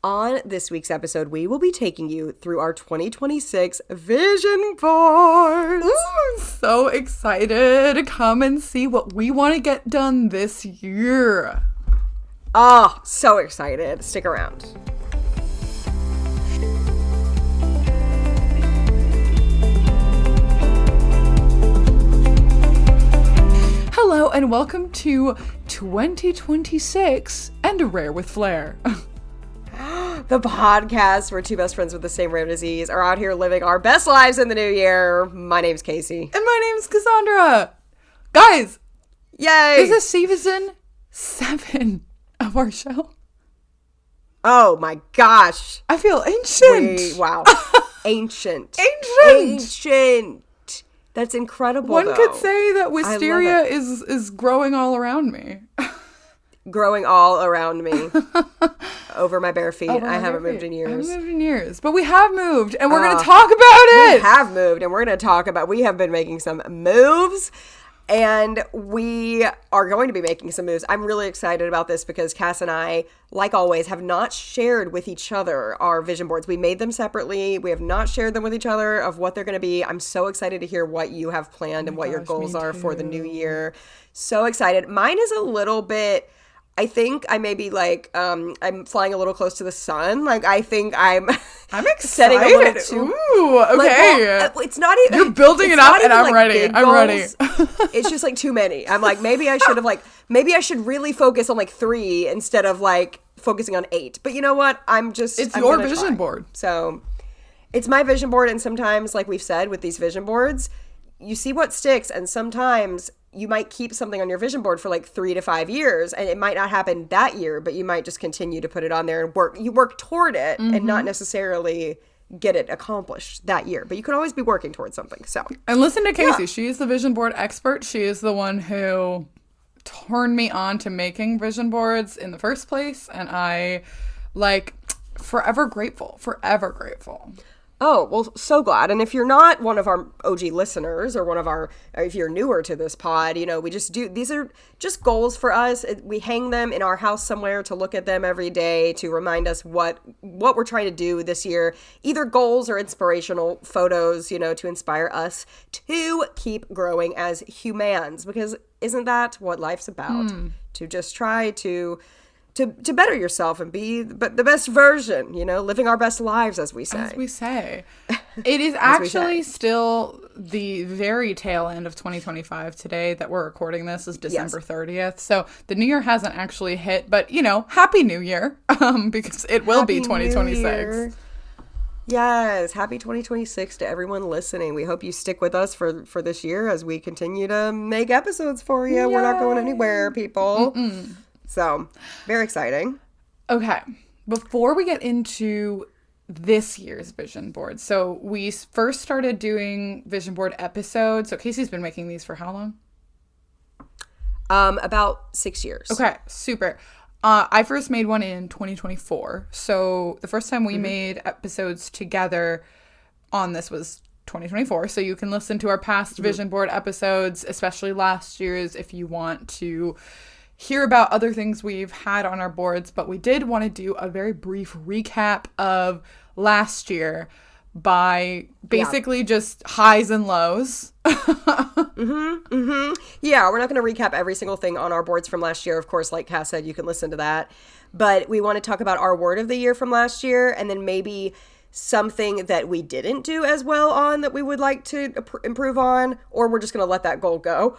On this week's episode, we will be taking you through our 2026 vision boards. Ooh, I'm so excited to come and see what we want to get done this year. Oh, so excited. Stick around. Hello and welcome to 2026 and Rare with Flair. The podcast where two best friends with the same rare disease are out here living our best lives in the new year. My name's Casey. And my name's Cassandra. Guys, Yay! this is season 7 of our show. Oh my gosh. I feel ancient. Wow. Ancient. Ancient. That's incredible. One though. could say that wisteria is growing all around me. Growing all around me. Over my bare feet. I haven't moved in years. I haven't moved in years. But we have moved, and we're going to talk about it. We have moved, and we're going to talk about, we have been making some moves, and we are going to be making some moves. I'm really excited about this because Cass and I, like always, have not shared with each other our vision boards. We made them separately. We have not shared them with each other of what they're going to be. I'm so excited to hear what you have planned and what your goals are for the new year. So excited. Mine is a little bit... I think I may be like, I'm flying a little close to the sun. Like, I think I'm excited. setting a little too... Ooh, okay. Like, well, it's not even... You're building it up and I'm ready. I'm ready. It's just like too many. I'm like, maybe I should really focus on like 3 instead of like focusing on 8. But you know what? I'm your vision board. So it's my vision board. And sometimes, like we've said with these vision boards, you see what sticks. And sometimes you might keep something on your vision board for like 3 to 5 years, and it might not happen that year, but you might just continue to put it on there and work toward it and not necessarily get it accomplished that year. But you can always be working towards something. So, and listen to Casey. Yeah. She is the vision board expert. She is the one who turned me on to making vision boards in the first place. And I forever grateful. Oh, well, so glad. And if you're not one of our OG listeners or if you're newer to this pod, you know, these are just goals for us. We hang them in our house somewhere to look at them every day to remind us what we're trying to do this year, either goals or inspirational photos, you know, to inspire us to keep growing as humans, because isn't that what life's about? To just try to better yourself and be the best version, you know, living our best lives, as we say. It is actually still the very tail end of 2025 today that we're recording this is December 30th. So the new year hasn't actually hit, but, you know, Happy New Year, because it will be 2026. Yes, happy 2026 to everyone listening. We hope you stick with us for this year as we continue to make episodes for you. Yay. We're not going anywhere, people. So, very exciting. Okay, before we get into this year's vision board, so we first started doing vision board episodes. So Casey's been making these for how long? About 6 years. Okay, super. I first made one in 2024. So the first time we made episodes together on this was 2024. So you can listen to our past vision board episodes, especially last year's, if you want to hear about other things we've had on our boards. But we did want to do a very brief recap of last year by basically just highs and lows. Yeah, we're not going to recap every single thing on our boards from last year. Of course, like Cass said, you can listen to that. But we want to talk about our word of the year from last year, and then maybe something that we didn't do as well on that we would like to improve on, or we're just going to let that goal go.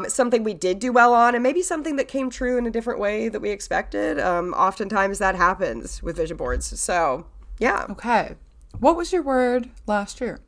Something we did do well on, and maybe something that came true in a different way that we expected. Oftentimes that happens with vision boards. So, yeah. Okay. What was your word last year?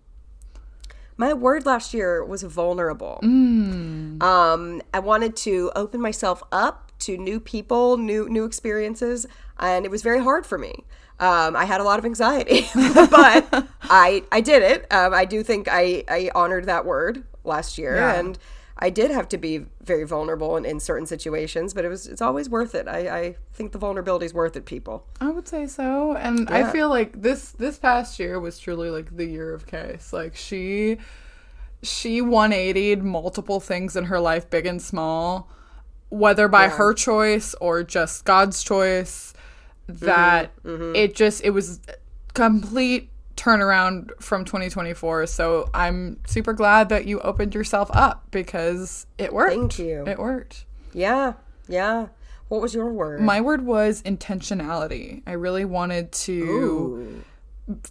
My word last year was vulnerable. I wanted to open myself up to new people, new experiences, and it was very hard for me. I had a lot of anxiety, but I did it. I do think I honored that word last year, and I did have to be very vulnerable in certain situations, but it's always worth it. I think the vulnerability is worth it, people. I would say so. And I feel like this past year was truly like the year of Case. Like she 180'd multiple things in her life, big and small, whether by her choice or just God's choice, that it was complete turnaround from 2024. So I'm super glad that you opened yourself up because it worked. Thank you. It worked. Yeah. What was your word? My word was intentionality. I really wanted to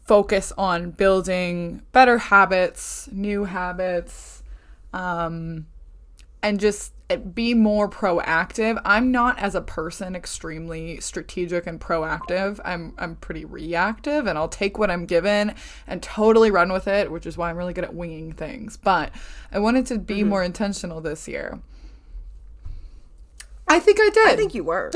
focus on building better habits, new habits, and just be more proactive. I'm not, as a person, extremely strategic and proactive. I'm pretty reactive, and I'll take what I'm given and totally run with it, which is why I'm really good at winging things. But I wanted to be more intentional this year. I think I did. I think you were.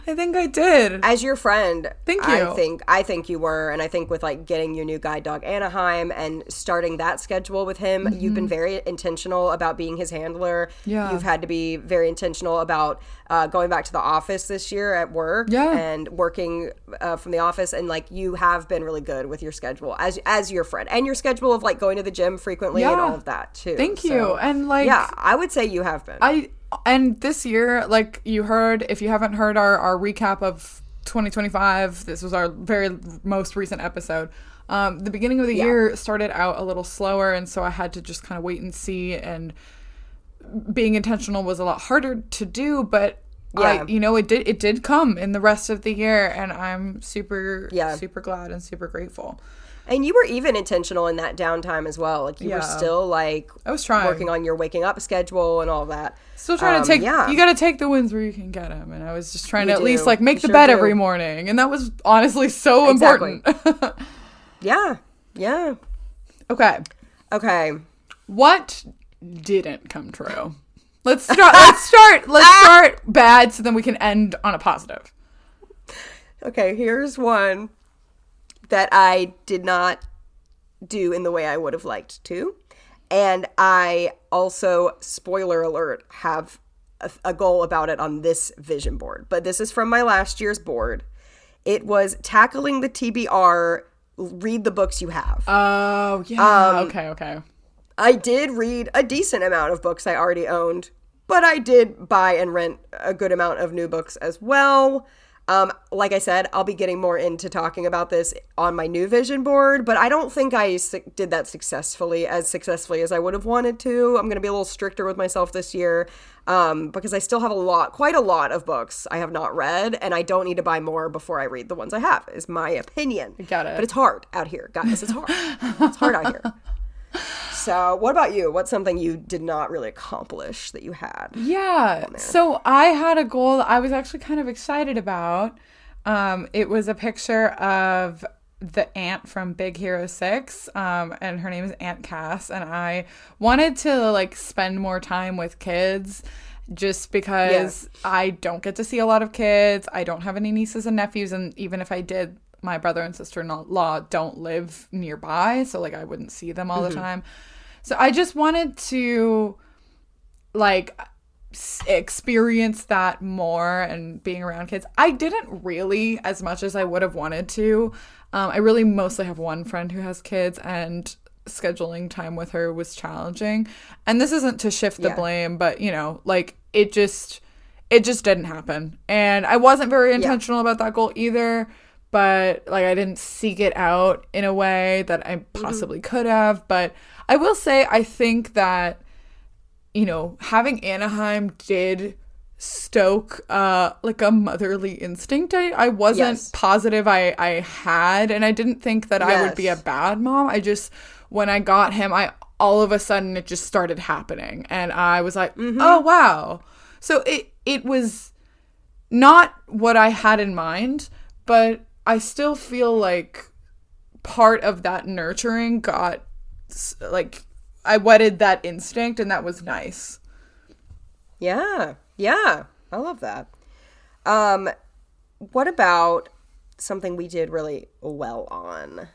I think I did. As your friend, Thank you. I think you were, and I think with like getting your new guide dog Anaheim and starting that schedule with him, you've been very intentional about being his handler. Yeah. You've had to be very intentional about going back to the office this year at work and working from the office, and like you have been really good with your schedule as your friend, and your schedule of like going to the gym frequently and all of that too. Thank you. And like, yeah, I would say you have been. And this year, like you heard, if you haven't heard our recap of 2025, this was our very most recent episode. The beginning of the year started out a little slower, and so I had to just kind of wait and see, and being intentional was a lot harder to do, but it did come in the rest of the year, and I'm super glad and super grateful. And you were even intentional in that downtime as well. Like you were still like I was trying working on your waking up schedule and all of that. Still trying to take you got to take the wins where you can get them, and I was just trying to at least like make the bed every morning, and that was honestly so important. Yeah. Okay. What didn't come true? Let's start bad so then we can end on a positive. Okay, here's one that I did not do in the way I would have liked to. And I also, spoiler alert, have a goal about it on this vision board. But this is from my last year's board. It was tackling the TBR, read the books you have. Oh, yeah. Okay. I did read a decent amount of books I already owned, but I did buy and rent a good amount of new books as well. Like I said, I'll be getting more into talking about this on my new vision board, but I don't think I did that successfully as I would have wanted to. I'm going to be a little stricter with myself this year, because I still have quite a lot of books I have not read, and I don't need to buy more before I read the ones I have, is my opinion. Got it. But it's hard out here, guys. It's hard. It's hard out here. So what about you? What's something you did not really accomplish that you had? Yeah. So I had a goal that I was actually kind of excited about. It was a picture of the aunt from Big Hero 6, and her name is Aunt Cass, and I wanted to like spend more time with kids just because I don't get to see a lot of kids. I don't have any nieces and nephews, and even if I did, my brother and sister-in-law don't live nearby, so like I wouldn't see them all the time. So I just wanted to like experience that more and being around kids. I didn't really as much as I would have wanted to. I really mostly have one friend who has kids, and scheduling time with her was challenging. And this isn't to shift the blame, but you know, like it just didn't happen. And I wasn't very intentional about that goal either. But like I didn't seek it out in a way that I possibly could have. But I will say I think that, you know, having Anaheim did stoke like a motherly instinct I wasn't positive I had, and I didn't think that I would be a bad mom. I just, when I got him, all of a sudden it just started happening, and I was like, oh wow. So it was not what I had in mind, but I still feel like part of that nurturing got, like, I wedded that instinct, and that was nice. Yeah. I love that. What about something we did really well on?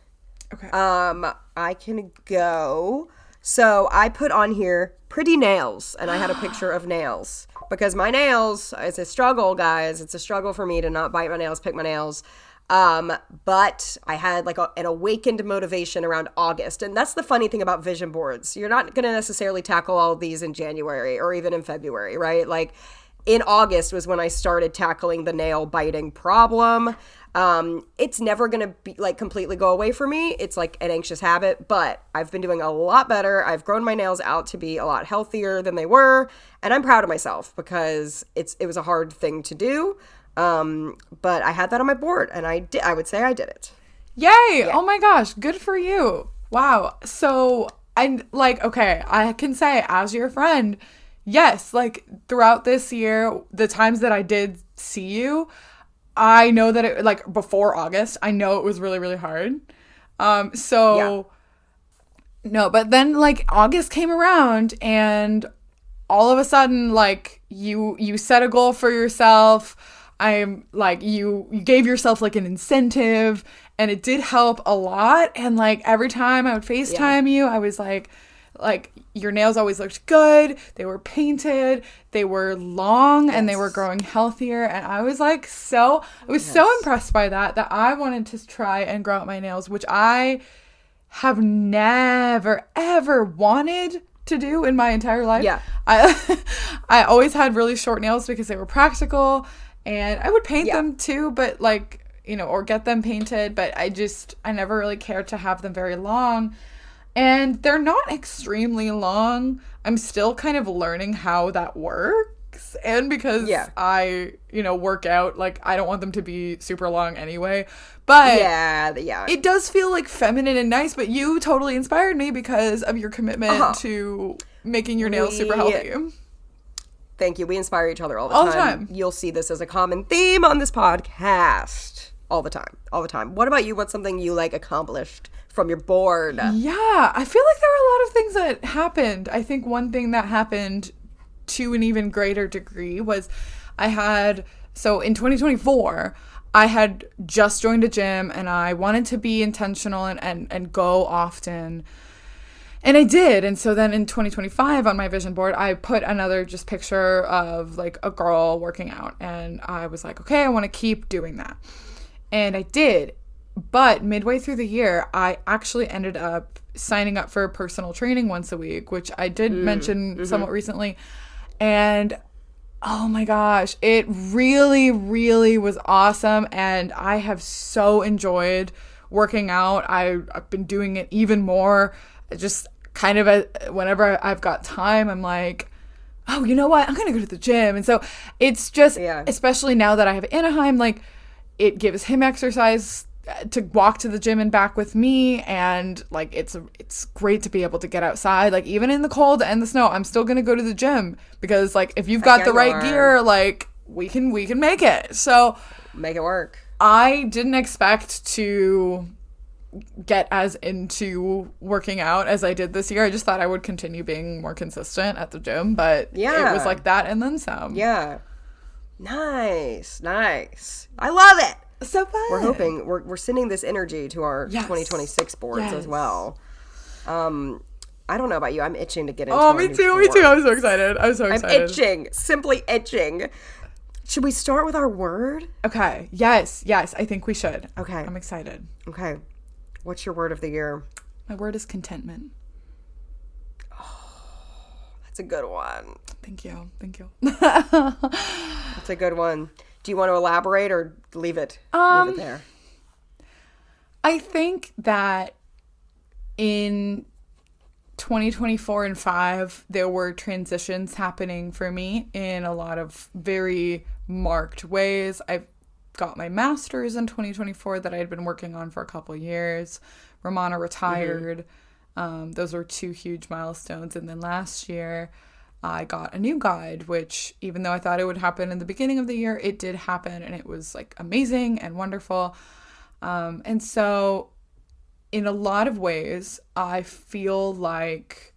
Okay. I can go. So I put on here pretty nails, and I had a picture of nails, because my nails, it's a struggle, guys. It's a struggle for me to not bite my nails, pick my nails. But I had like an awakened motivation around August. And that's the funny thing about vision boards. You're not going to necessarily tackle all of these in January or even in February, right? Like in August was when I started tackling the nail biting problem. It's never going to be like completely go away for me. It's like an anxious habit, but I've been doing a lot better. I've grown my nails out to be a lot healthier than they were. And I'm proud of myself because it was a hard thing to do. But I had that on my board and I would say I did it. Yay. Yeah. Oh my gosh. Good for you. Wow. So I'm like, okay, I can say as your friend, yes, like throughout this year, the times that I did see you, I know that it, like before August, I know it was really, really hard. No, but then like August came around and all of a sudden, like you set a goal for yourself. I'm like, you gave yourself like an incentive and it did help a lot. And like every time I would FaceTime you, I was like your nails always looked good. They were painted, they were long, and they were growing healthier. And I was like, so impressed by that I wanted to try and grow out my nails, which I have never, ever wanted to do in my entire life. Yeah. I always had really short nails because they were practical, and I would paint them too, but like, you know, or get them painted, but I never really cared to have them very long. And they're not extremely long. I'm still kind of learning how that works. And because I, you know, work out, like I don't want them to be super long anyway. But it does feel like feminine and nice. But you totally inspired me because of your commitment to making your nails super healthy. Thank you. We inspire each other all the time. You'll see this as a common theme on this podcast. All the time. What about you? What's something you like accomplished from your board? Yeah, I feel like there were a lot of things that happened. I think one thing that happened to an even greater degree was so in 2024, I had just joined a gym and I wanted to be intentional and go often. And I did. And so then in 2025 on my vision board, I put another just picture of like a girl working out. And I was like, okay, I want to keep doing that. And I did. But midway through the year, I actually ended up signing up for personal training once a week, which I did mention somewhat recently. And oh my gosh, it really, really was awesome. And I have so enjoyed working out. I've been doing it even more. Just kind of whenever I've got time, I'm like, oh, you know what? I'm going to go to the gym. And so it's just, especially now that I have Anaheim, like it gives him exercise to walk to the gym and back with me, and like it's great to be able to get outside, like even in the cold and the snow. I'm still gonna go to the gym because like if you've got the right gear, like we can make it. So make it work. I didn't expect to get as into working out as I did this year. I just thought I would continue being more consistent at the gym, but it was like that and then some. Yeah. Nice. I love it. So fun. We're hoping we're sending this energy to our 2026 boards as well. I don't know about you. I'm itching to get into. Oh, me too. I'm so excited. I'm itching. Simply itching. Should we start with our word? Okay. Yes. I think we should. Okay. I'm excited. Okay. What's your word of the year? My word is contentment. That's a good one. Thank you. That's a good one. Do you want to elaborate or leave it there? I think that in 2024 and 5, there were transitions happening for me in a lot of very marked ways. I got my master's in 2024 that I had been working on for a couple years. Romana retired. Those were 2 huge milestones. And then last year, I got a new guide, which even though I thought it would happen in the beginning of the year, it did happen, and it was like amazing and wonderful. And so in a lot of ways, I feel like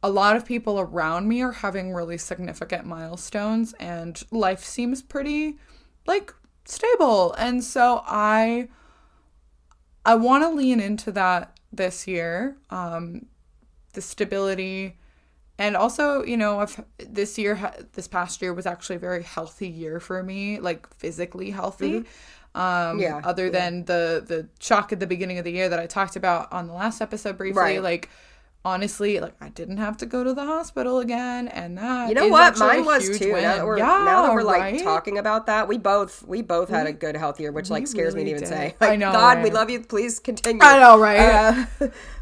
a lot of people around me are having really significant milestones and life seems pretty like stable. And so I want to lean into that this year, the stability. And also, you know, this past year was actually a very healthy year for me, like physically healthy. Other than the shock at the beginning of the year that I talked about on the last episode briefly, like honestly, like, I didn't have to go to the hospital again, and that You know is what? actually Mine a was huge too. win. Now that we're like right? talking about that, we both had a good health year, which like scares me to really even did. say. I Like, know, God, we right? love you. Please continue. I know, right?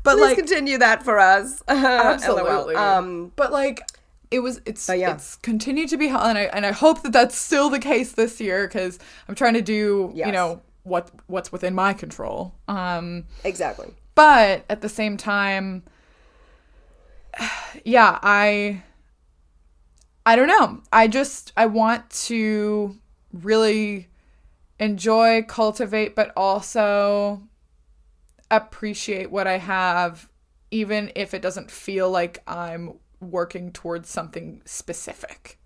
But like- please continue that for us. Absolutely. LOL. But like, it's yeah. it's continued to be hell, and I hope that that's still the case this year, because I'm trying to do Yes. you know what's within my control. Exactly. But at the same time, yeah, I don't know. I want to really enjoy, cultivate, but also appreciate what I have, even if it doesn't feel like I'm working towards something specific.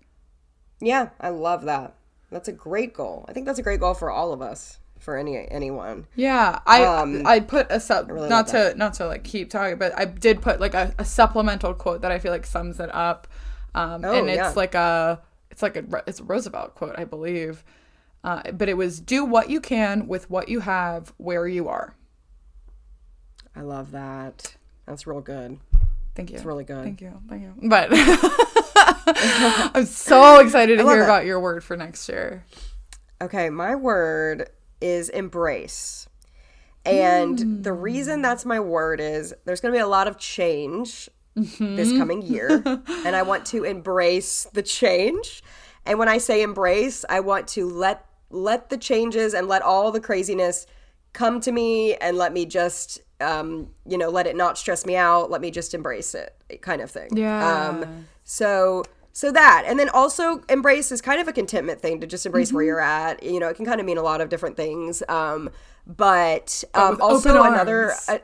Yeah, I love that. That's a great goal. I think that's a great goal for all of us, for anyone. Yeah, I put a really not love to like keep talking, but I did put like a supplemental quote that I feel like sums it up. And yeah. it's a Roosevelt quote, I believe. But it was, do what you can with what you have where you are. I love that. That's real good. Thank you. It's really good. Thank you. But I'm so excited to love hear it. about your word for next year. Okay, my word is embrace. And the reason that's my word is there's going to be a lot of change this coming year. And I want to embrace the change. And when I say embrace, I want to let the changes and let all the craziness come to me and let me just, let it not stress me out. Let me just embrace it, kind of thing. Yeah. So that, and then also embrace is kind of a contentment thing, to just embrace where you're at. You know, it can kind of mean a lot of different things. But with also open another, arms.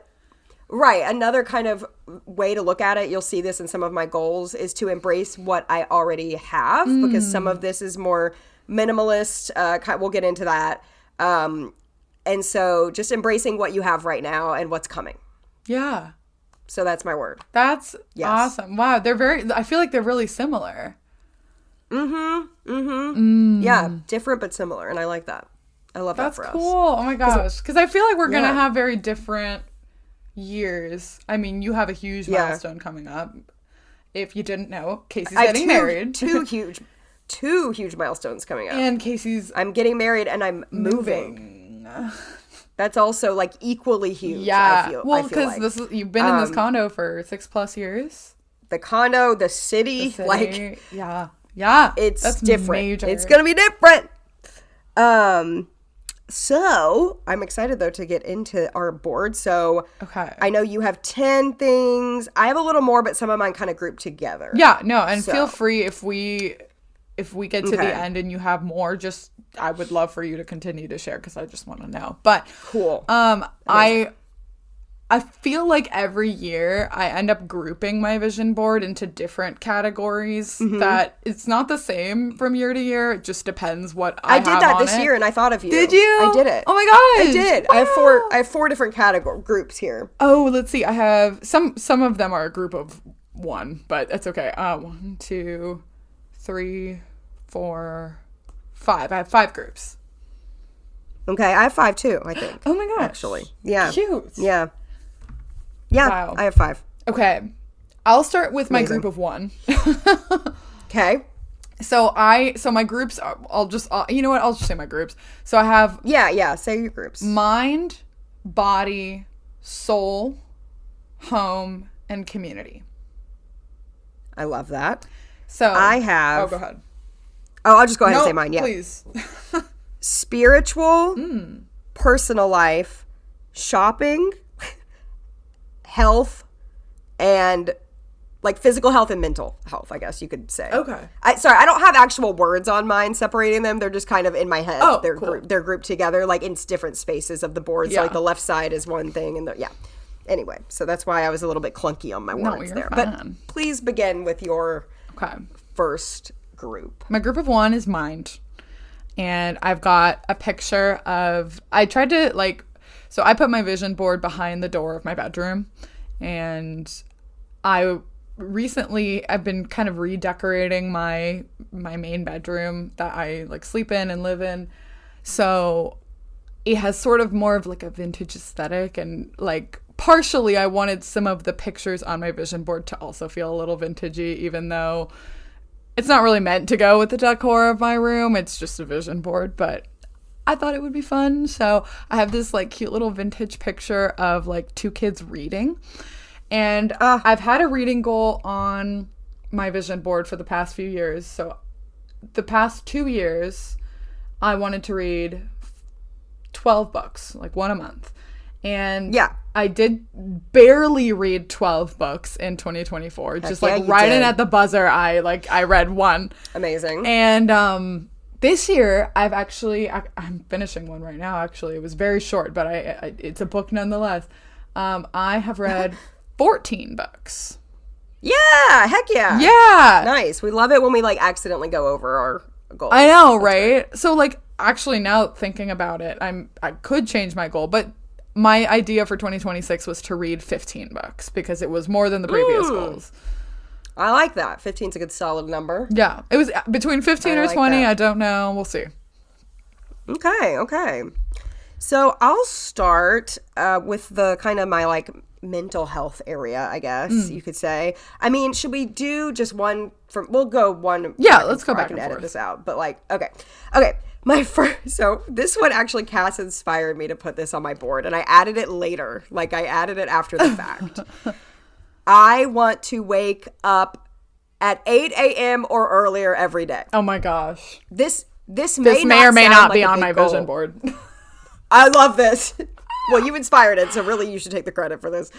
another kind of way to look at it, you'll see this in some of my goals, is to embrace what I already have, because some of this is more minimalist. We'll get into that. And so just embracing what you have right now and what's coming. Yeah. So that's my word. That's Yes. awesome. Wow. I feel like they're really similar. Yeah, different but similar, and I like that. I love That's that for cool. us. Oh my gosh. Because I feel like we're going to Yeah. have very different years. I mean, you have a huge Yeah. milestone coming up. If you didn't know, Casey's I have getting married. two huge milestones coming up. And Casey's I'm getting married and I'm moving. That's also like equally huge. Yeah. I feel Well, because like. you've been in this condo for 6+ years. The condo, the city, City. like Yeah. Yeah. it's That's different. major. It's gonna be different. So I'm excited though to get into our board. So Okay. I know you have 10 things. I have a little more, but some of mine kind of grouped together. Yeah, no, and So- feel free if we get to Okay. the end and you have more, just I would love for you to continue to share, because I just want to know. But Cool. I feel like every year I end up grouping my vision board into different categories, that it's not the same from year to year. It just depends what I did have that on this it. year, and I thought of you. Did you? I did it. Oh my gosh. I did. Wow. I have four different category groups here. Oh, let's see. I have some of them are a group of one, but that's okay. 1, 2, 3, 4, 5. I have 5 groups. Okay, I have 5 too, I think. Oh my gosh. Actually. Yeah. Cute. Yeah. Yeah, Wow. I have 5. Okay. I'll start with my Amazing. group of 1. Okay. So my groups are, you know what? I'll just say my groups. So I have Yeah, say your groups. mind, body, soul, home, and community. I love that. So I have- Oh, go ahead. Oh, I'll just go ahead and No, say mine. Yeah. please. Spiritual, personal life, shopping, health, and like physical health and mental health, I guess you could say. Okay. I don't have actual words on mine separating them. They're just kind of in my head. Oh, they're cool. they're grouped together like in different spaces of the board. So Yeah. like the left side is one thing, and yeah. Anyway, so that's why I was a little bit clunky on my words you're there. fine. But please begin with your Okay. first group. My group of 1 is mind. And I've got a picture of, I tried to so I put my vision board behind the door of my bedroom. And I've been kind of redecorating my main bedroom that I sleep in and live in. So it has sort of more of a vintage aesthetic and partially I wanted some of the pictures on my vision board to also feel a little vintagey, even though it's not really meant to go with the decor of my room. It's just a vision board, but I thought it would be fun. So I have this like cute little vintage picture of like 2 kids reading. And I've had a reading goal on my vision board for the past few years. So the past 2 years, I wanted to read 12 books, like one a month. And yeah, I did barely read 12 books in 2024. Just like right in at the buzzer, I read one. Amazing. And this year, I'm finishing one right now, actually. It was very short, but it's a book nonetheless. I have read 14 books. Yeah, heck yeah. Yeah. Nice. We love it when we like accidentally go over our goals. I know, right? Great. So like actually now thinking about it, I could change my goal, but my idea for 2026 was to read 15 books because it was more than the previous goals. I like that. 15's a good solid number. Yeah. It was between 15 or 20. That. I don't know. We'll see. Okay. So I'll start with the kind of my like mental health area, I guess you could say. I mean, should we do just one we'll go one. Yeah, let's go back and forth. I can edit this out. But like, okay. So this one actually, Cass inspired me to put this on my board, and I added it later. Like I added it after the fact. I want to wake up at 8 a.m. or earlier every day. Oh my gosh. This may or may not be on my vision board. I love this. Well, you inspired it, so really you should take the credit for this.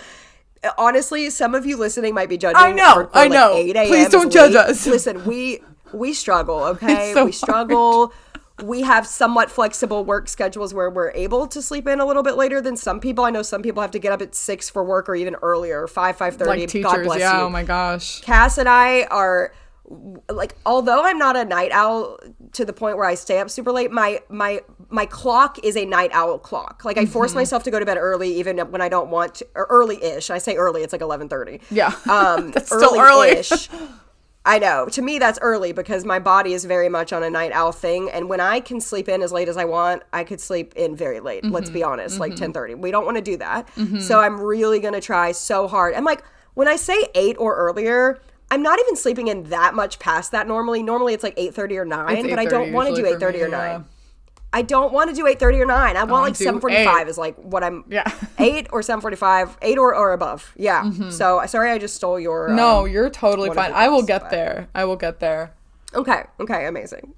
Honestly, some of you listening might be judging. I know. Like 8 a.m. Please don't judge us. Listen, we struggle, okay? We struggle. We have somewhat flexible work schedules where we're able to sleep in a little bit later than some people. I know some people have to get up at 6 for work or even earlier, 5:30. Like teachers, God bless you. Oh my gosh. Cass and I are like, although I'm not a night owl to the point where I stay up super late, my clock is a night owl clock. Like I force myself to go to bed early even when I don't want to, or early-ish. I say early, it's like 11:30. Yeah. That's still early. I know. To me, that's early because my body is very much on a night owl thing. And when I can sleep in as late as I want, I could sleep in very late. Let's be honest, like 10:30. We don't want to do that. So I'm really going to try so hard. And like when I say 8 or earlier, I'm not even sleeping in that much past that normally. Normally it's like 8:30 or 9, but I don't want to do 8:30 or 9. Yeah. I don't want to do 8:30 or 9. I want like 7:45 is like what I'm 8 or 7:45, 8 or above. Yeah. So sorry I just stole your No, you're totally fine. I will get there. Okay, amazing.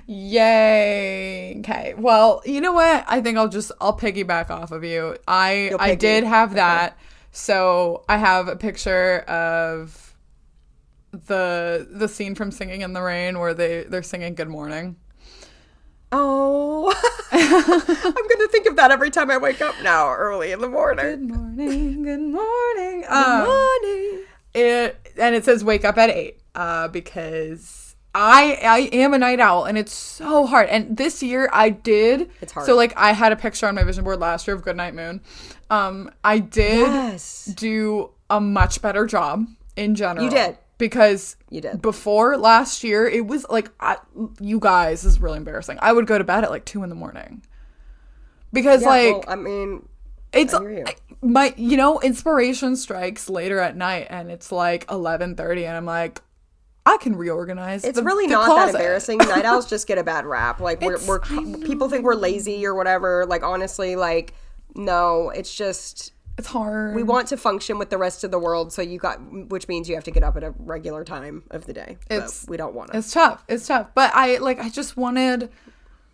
Yay. Okay. Well, you know what? I think I'll piggyback off of you. I did have that. Okay. So I have a picture of the scene from Singing in the Rain where they're singing Good Morning. Oh, I'm going to think of that every time I wake up now early in the morning. Good morning. Good morning. Good morning. It says wake up at 8 because I am a night owl and it's so hard. And this year I did. It's hard. So like I had a picture on my vision board last year of Goodnight Moon. I did do a much better job in general. You did. Because you did. Before last year, it was like, you guys, this is really embarrassing. I would go to bed at like 2 a.m. Because well, I mean, it's my, inspiration strikes later at night and it's like 11:30 and I'm like, I can reorganize. It's really not that embarrassing. Night owls just get a bad rap. Like we're people think we're lazy or whatever. Like honestly, like no, it's just. It's hard. We want to function with the rest of the world, so which means you have to get up at a regular time of the day. We don't want to. It's tough. But I just wanted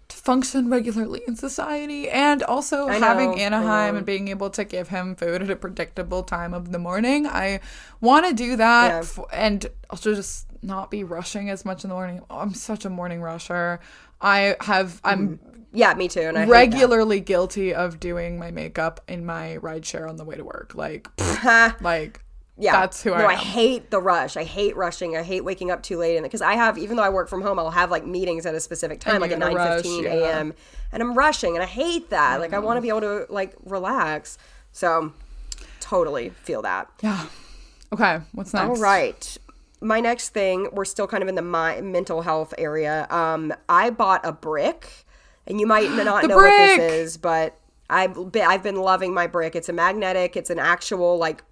to function regularly in society, and also having Anaheim and being able to give him food at a predictable time of the morning. I want to do that, and also just not be rushing as much in the morning. Oh, I'm such a morning rusher. Yeah, me too. And I regularly guilty of doing my makeup in my rideshare on the way to work. Like, that's who I am. No, I hate the rush. I hate rushing. I hate waking up too late. And because even though I work from home, I'll have like meetings at a specific time, like at 9:15 a.m. And I'm rushing, and I hate that. Like, I want to be able to like relax. So, totally feel that. Yeah. Okay. What's next? All right. My next thing, we're still kind of in the mental health area. I bought a brick. And you might not know what this is, but I've been loving my brick. It's a magnetic. It's an actual like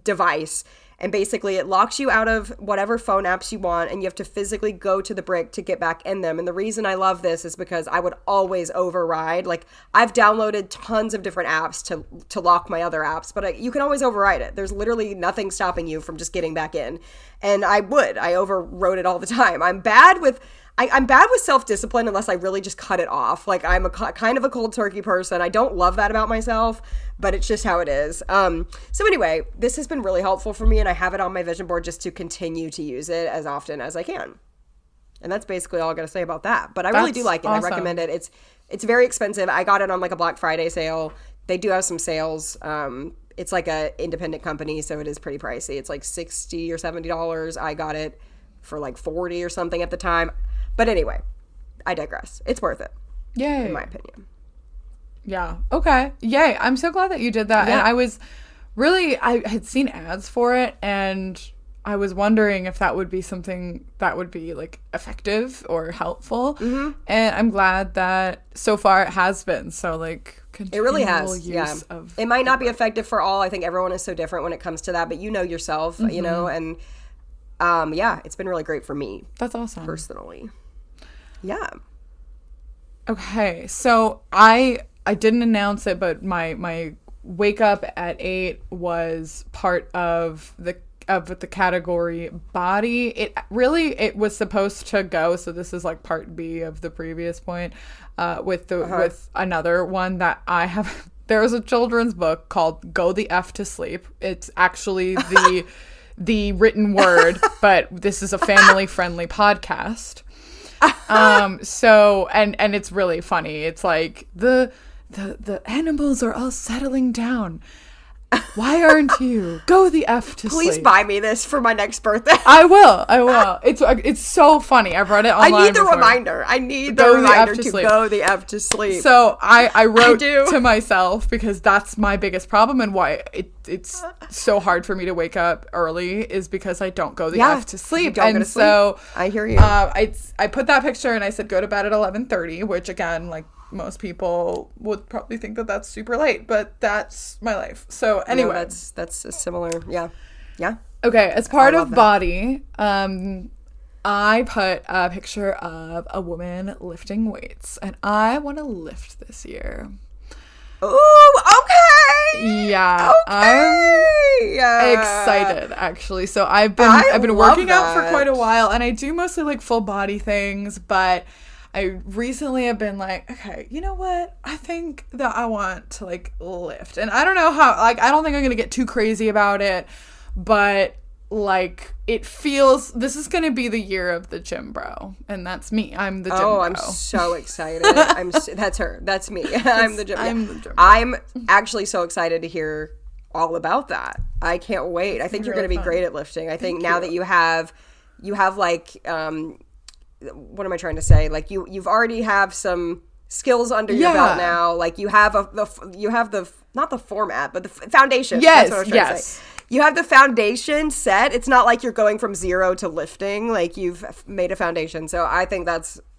device. And basically it locks you out of whatever phone apps you want, and you have to physically go to the brick to get back in them. And the reason I love this is because I would always override. Like, I've downloaded tons of different apps to lock my other apps, but you can always override it. There's literally nothing stopping you from just getting back in. And I overrode it all the time. I'm bad with self-discipline unless I really just cut it off. Like, I'm kind of a cold turkey person. I don't love that about myself, but it's just how it is. So anyway, this has been really helpful for me, and I have it on my vision board just to continue to use it as often as I can. And that's basically all I got to say about that. But I really do like it. Awesome. I recommend it. It's very expensive. I got it on like a Black Friday sale. They do have some sales. It's like a independent company, so it is pretty pricey. It's like $60 or $70. I got it for like $40 or something at the time. But anyway, I digress. It's worth it. Yay. In my opinion. Yeah. Okay. Yay. I'm so glad that you did that. Yeah. And I had seen ads for it, and I was wondering if that would be something that would be like effective or helpful. Mm-hmm. And I'm glad that so far it has been. So like, it really has. Yeah. It might not be effective for all. I think everyone is so different when it comes to that, but you know yourself, mm-hmm. you know, and yeah, it's been really great for me. That's awesome. Personally. Yeah. Okay. So I didn't announce it, but my wake up at 8 was part of the category body. It was supposed to go, so this is like part B of the previous point, with another one that I have. There's a children's book called Go the F to Sleep. It's actually the written word, but this is a family friendly podcast. So and it's really funny. It's like the animals are all settling down. Why aren't you? Go the F to sleep. Please buy me this for my next birthday. I will. It's so funny. I've read it online. I need the reminder. I need the reminder to go the F to sleep. So I wrote to myself, because that's my biggest problem, and why it's so hard for me to wake up early is because I don't go the F to sleep. And so I hear you. I put that picture and I said go to bed at 11:30, which again, like, most people would probably think that that's super late, but that's my life. So anyway, no, that's a similar, yeah. Okay, as part of body, I put a picture of a woman lifting weights, and I want to lift this year. Ooh, okay. Yeah, okay. I'm excited actually. So I've been working out for quite a while, and I do mostly like full body things, but I recently have been like, okay, you know what? I think that I want to like lift. And I don't know how, like, I don't think I'm going to get too crazy about it, but like it feels, this is going to be the year of the gym bro. And that's me. I'm the gym bro. Oh, I'm so excited. That's her. That's me. I'm the gym bro. I'm actually so excited to hear all about that. I can't wait. I think you're going to be great at lifting. I think now that you have like, what am I trying to say? Like you've already have some skills under your belt now. Like you have not the format, but the foundation. Yes, that's what I was trying to say. You have the foundation set. It's not like you're going from zero to lifting. Like you've made a foundation. So I think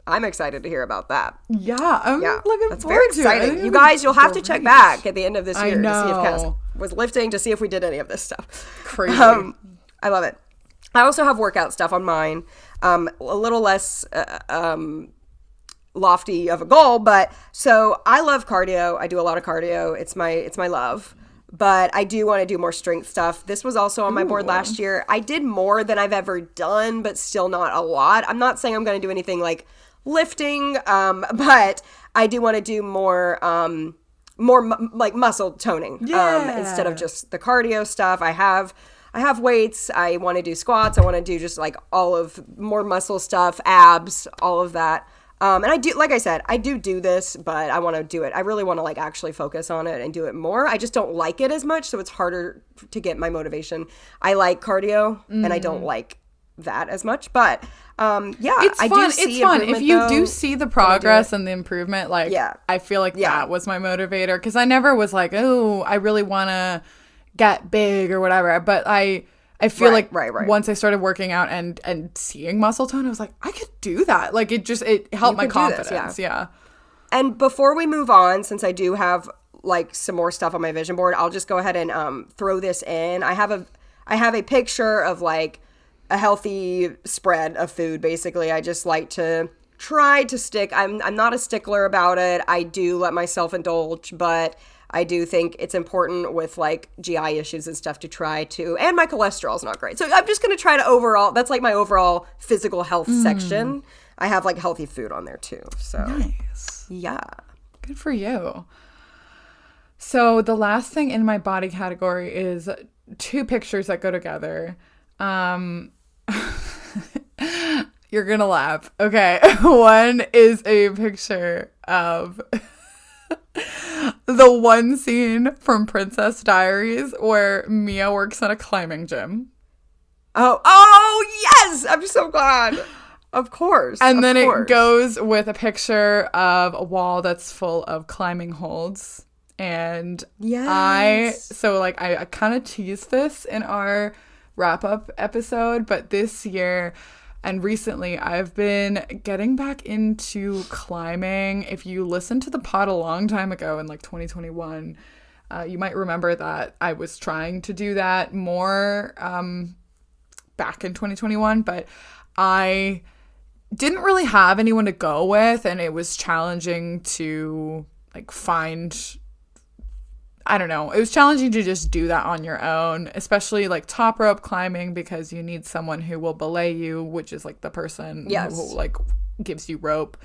I'm excited to hear about that. Yeah, I'm looking that's forward very to exciting. it. You guys, you'll have to check back at the end of this year to see if Cass was lifting, to see if we did any of this stuff. Crazy. I love it. I also have workout stuff on mine. A little less lofty of a goal, but so I love cardio. I do a lot of cardio. It's my love. But I do want to do more strength stuff. This was also on my board last year. I did more than I've ever done, but still not a lot. I'm not saying I'm going to do anything like lifting, but I do want to do more like muscle toning instead of just the cardio stuff. I have weights. I want to do squats. I want to do just like all of more muscle stuff, abs, all of that. And I do, like I said, I do this, but I want to do it. I really want to like actually focus on it and do it more. I just don't like it as much, so it's harder to get my motivation. I like cardio, and I don't like that as much. But it's I fun. do see it's fun if you do though, see the progress and the improvement. Like, I feel like that was my motivator, because I never was like, oh, I really want to get big or whatever. But I feel like once I started working out and seeing muscle tone, I was like, I could do that. Like it helped my confidence. Yeah. And before we move on, since I do have like some more stuff on my vision board, I'll just go ahead and throw this in. I have a picture of like a healthy spread of food. Basically, I just like to try to stick. I'm not a stickler about it. I do let myself indulge, but I do think it's important with like GI issues and stuff to try to, and my cholesterol's not great. So I'm just going to try to overall, that's like my overall physical health section. I have like healthy food on there too. So Nice. yeah. Good for you. So the last thing in my body category is 2 pictures that go together. You're gonna laugh. Okay. One is a picture of the one scene from Princess Diaries where Mia works at a climbing gym. Oh yes! I'm so glad. Of course. And then it goes with a picture of a wall that's full of climbing holds. And I kind of teased this in our wrap-up episode, but this year and recently I've been getting back into climbing. If you listened to the pod a long time ago in like 2021, you might remember that I was trying to do that more back in 2021, but I didn't really have anyone to go with, and it was challenging to like find, I don't know, it was challenging to just do that on your own, especially like top rope climbing, because you need someone who will belay you, which is like the person who like gives you rope.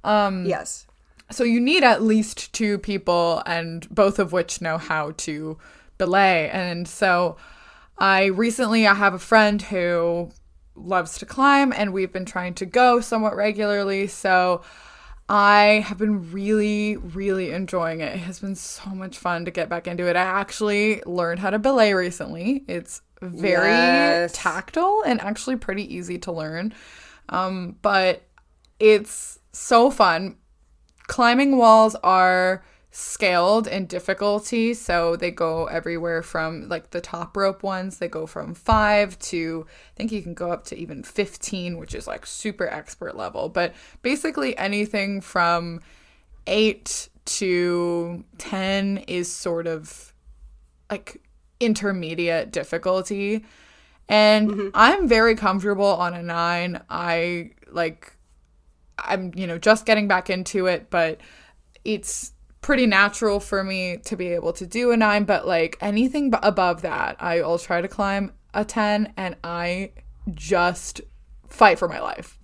Yes. So you need at least 2 people, and both of which know how to belay. And so I have a friend who loves to climb, and we've been trying to go somewhat regularly. So I have been really, really enjoying it. It has been so much fun to get back into it. I actually learned how to belay recently. It's very tactile and actually pretty easy to learn. But it's so fun. Climbing walls are scaled in difficulty, so they go everywhere from like the top rope ones, they go from 5 to, I think you can go up to even 15, which is like super expert level. But basically anything from 8 to 10 is sort of like intermediate difficulty, and I'm very comfortable on a 9. I'm just getting back into it, but it's pretty natural for me to be able to do a 9, but like anything above that, I'll try to climb a 10, and I just fight for my life.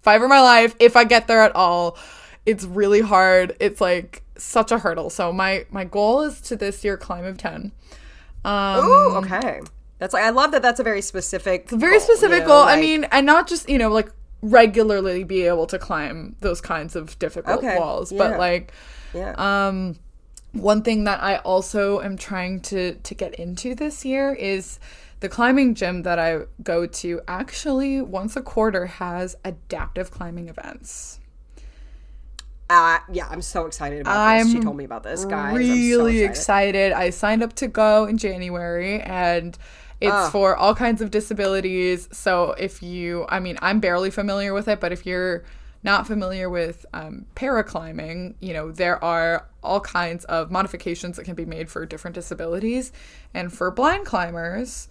If I get there at all. It's really hard. It's like such a hurdle. So my goal is to this year climb of 10. Ooh, okay. That's like, I love that. That's a very specific goal, goal. Like, I mean, and not just, like regularly be able to climb those kinds of difficult walls, but like, one thing that I also am trying to get into this year is the climbing gym that I go to actually once a quarter has adaptive climbing events. I'm so excited about this. She told me about this, guys. Really excited. I signed up to go in January, and it's for all kinds of disabilities. So I'm barely familiar with it, but if you're not familiar with paraclimbing, there are all kinds of modifications that can be made for different disabilities. And for blind climbers,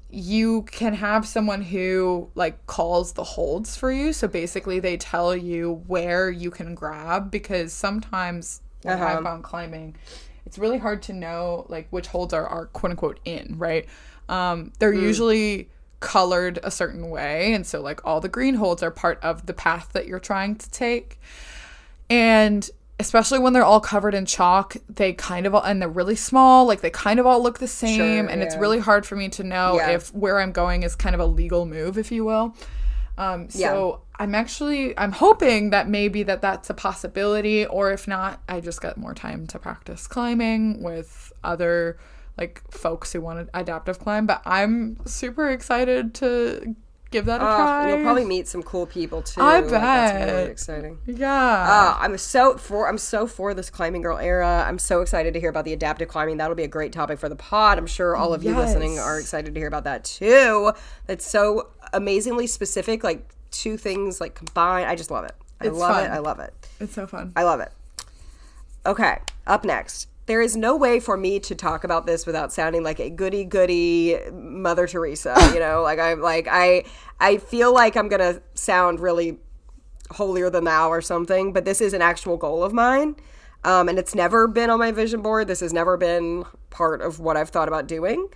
you can have someone who like calls the holds for you. So basically they tell you where you can grab, because sometimes when I've gone climbing, it's really hard to know like which holds are quote unquote in, right? They're usually colored a certain way, and so like all the green holds are part of the path that you're trying to take. And especially when they're all covered in chalk, they kind of all, and they're really small, like they kind of all look the same, and it's really hard for me to know if where I'm going is kind of a legal move, if you will. So I'm hoping that maybe that's a possibility, or if not, I just get more time to practice climbing with other like folks who want to adaptive climb. But I'm super excited to give that a try. You'll probably meet some cool people too. I bet. That's really exciting. Yeah. I'm so for this climbing girl era. I'm so excited to hear about the adaptive climbing. That'll be a great topic for the pod. I'm sure all of you listening are excited to hear about that too. It's so amazingly specific, like 2 things like combined. I just love it. I love it. It's so fun. I love it. Okay, up next. there is no way for me to talk about this without sounding like a goody Mother Teresa, you know, I feel like I'm going to sound really holier than thou or something, but this is an actual goal of mine. And it's never been on my vision board. This has never been part of what I've thought about doing.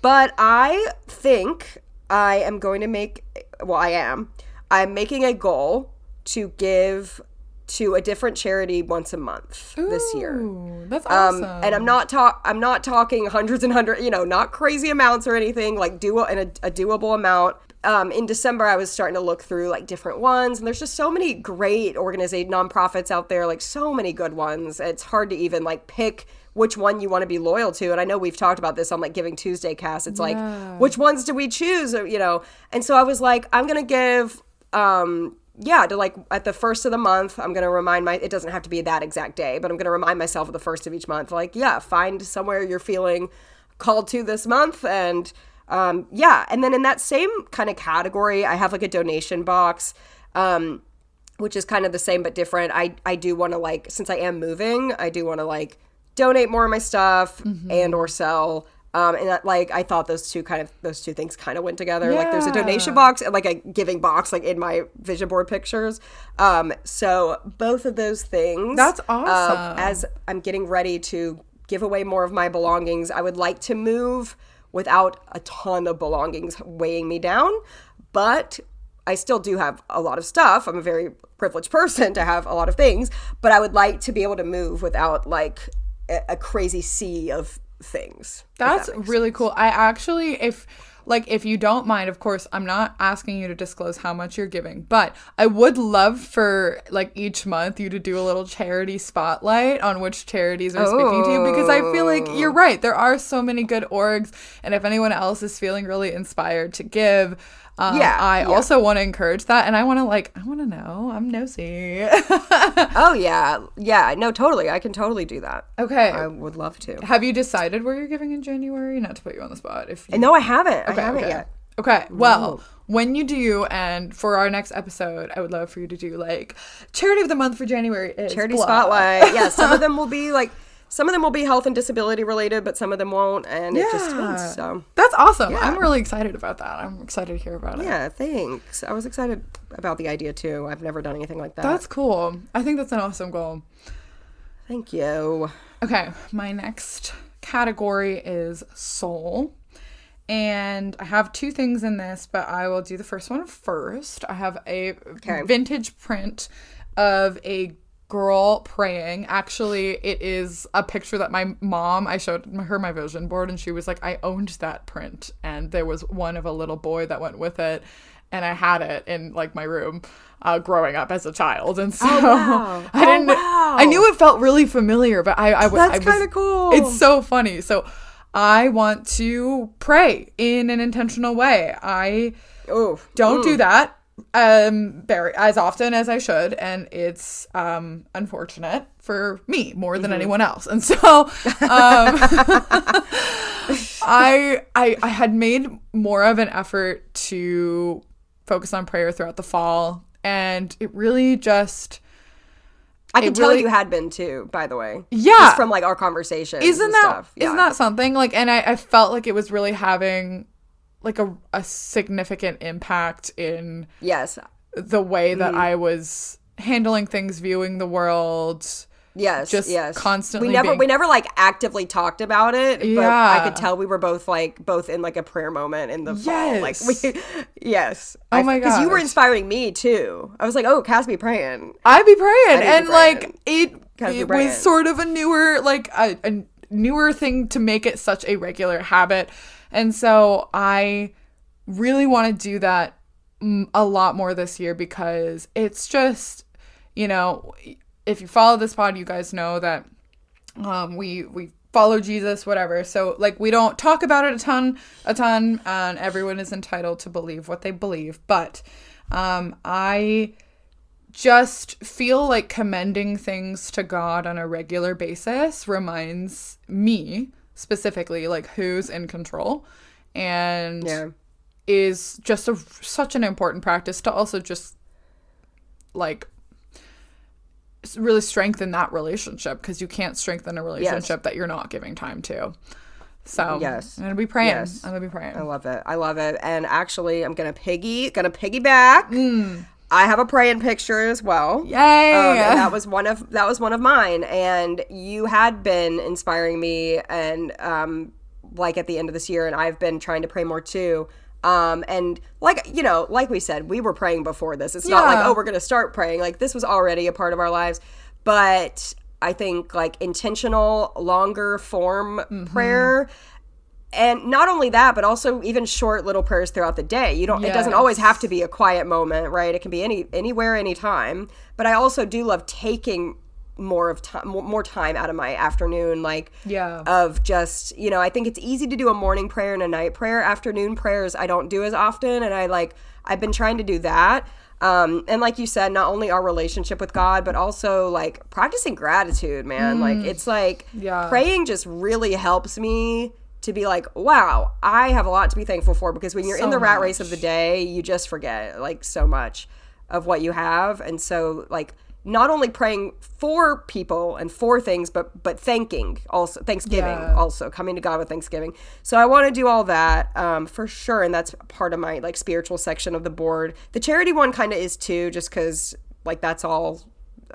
But I think I am going to I'm making a goal to give to a different charity once a month this year. That's awesome. And I'm not talking hundreds and hundreds, you know, not crazy amounts or anything, like a doable amount. In December, I was starting to look through like different ones, and there's just so many great nonprofits out there, like so many good ones. It's hard to even like pick which one you want to be loyal to. And I know we've talked about this on like Giving Tuesday cast. It's like, which ones do we choose? Or, you know, and so I was like, I'm going to give, to like at the first of the month, I'm going to it doesn't have to be that exact day, but I'm going to remind myself of the first of each month, like, find somewhere you're feeling called to this month. And, and then in that same kind of category, I have like a donation box, which is kind of the same, but different. I do want to like, since I am moving, I do want to like donate more of my stuff and or sell. And that, like, I thought those two things kind of went together. Like there's a donation box and like a giving box, like in my vision board pictures. So both of those things. That's awesome. As I'm getting ready to give away more of my belongings, I would like to move without a ton of belongings weighing me down, but I still do have a lot of stuff. I'm a very privileged person to have a lot of things, but I would like to be able to move without like a crazy sea of things. That's really cool. I actually, if you don't mind, of course, I'm not asking you to disclose how much you're giving, but I would love for like each month you to do a little charity spotlight on which charities are speaking to you, because I feel like you're right. There are so many good orgs, and if anyone else is feeling really inspired to give, I also want to encourage that, and I want to know. I'm nosy. Oh, yeah. Yeah, no, totally. I can totally do that. Okay. I would love to. Have you decided where you're giving in January? Not to put you on the spot. No, I haven't. I haven't yet. Okay. Well, when you do, and for our next episode, I would love for you to do like charity of the month for January is charity blah. spotlight. Yeah, some of them will be health and disability related, but some of them won't, and it just depends. So that's awesome. Yeah. I'm really excited about that. I'm excited to hear about it. Yeah, thanks. I was excited about the idea too. I've never done anything like that. That's cool. I think that's an awesome goal. Thank you. Okay, my next category is soul. And I have two things in this, but I will do the first one first. I have a vintage print of a girl praying. Actually, it is a picture that my mom, I showed her my vision board, and she was like, I owned that print. And there was one of a little boy that went with it, and I had it in like my room growing up as a child. And so I knew it felt really familiar, but that's kind of cool. It's so funny. So I want to pray in an intentional way. I don't do that very as often as I should, and it's unfortunate for me more than anyone else. And so I had made more of an effort to focus on prayer throughout the fall, and it really just I can tell you had been too, by the way. Yeah. Just from like our conversations. Isn't that something? Like, and I felt like it was really having like a significant impact in the way that I was handling things, viewing the world. Yes. Just constantly. We never like actively talked about it. But I could tell we were both in like a prayer moment in the fall. Like yes. Oh my god. Because you were inspiring me too. I was like, oh, Cass be praying. I be praying, and like it was sort of a newer a newer thing to make it such a regular habit, and so I really want to do that a lot more this year, because it's just, you know, if you follow this pod, you guys know that we follow Jesus, whatever. So like we don't talk about it a ton, and everyone is entitled to believe what they believe. But I just feel like commending things to God on a regular basis reminds me specifically like who's in control, and is just such an important practice to also just like really strengthen that relationship, because you can't strengthen a relationship that you're not giving time to. So Yes. I'm gonna be praying. Yes. I'm gonna be praying. I love it. I love it. And actually, I'm gonna piggyback. I have a praying picture as well. Yay! And that was one of mine. And you had been inspiring me, and like at the end of this year, and I've been trying to pray more too. And like, you know, like we said, we were praying before this. It's not like, oh, we're gonna start praying. Like, this was already a part of our lives. But I think like intentional, longer form prayer. And not only that, but also even short little prayers throughout the day. You don't. It doesn't always have to be a quiet moment, right? It can be anywhere, anytime. But I also do love taking more time out of my afternoon, like of just, you know, I think it's easy to do a morning prayer and a night prayer. Afternoon prayers I don't do as often, and I've been trying to do that. And like you said, not only our relationship with God, but also like practicing gratitude, man. Like it's like praying just really helps me to be like, wow, I have a lot to be thankful for, because when you're in the rat race of the day, you just forget like so much of what you have. And so like not only praying for people and for things, but thanksgiving also, coming to God with thanksgiving. So I want to do all that for sure. And that's part of my like spiritual section of the board. The charity one kind of is too, just because like that's all,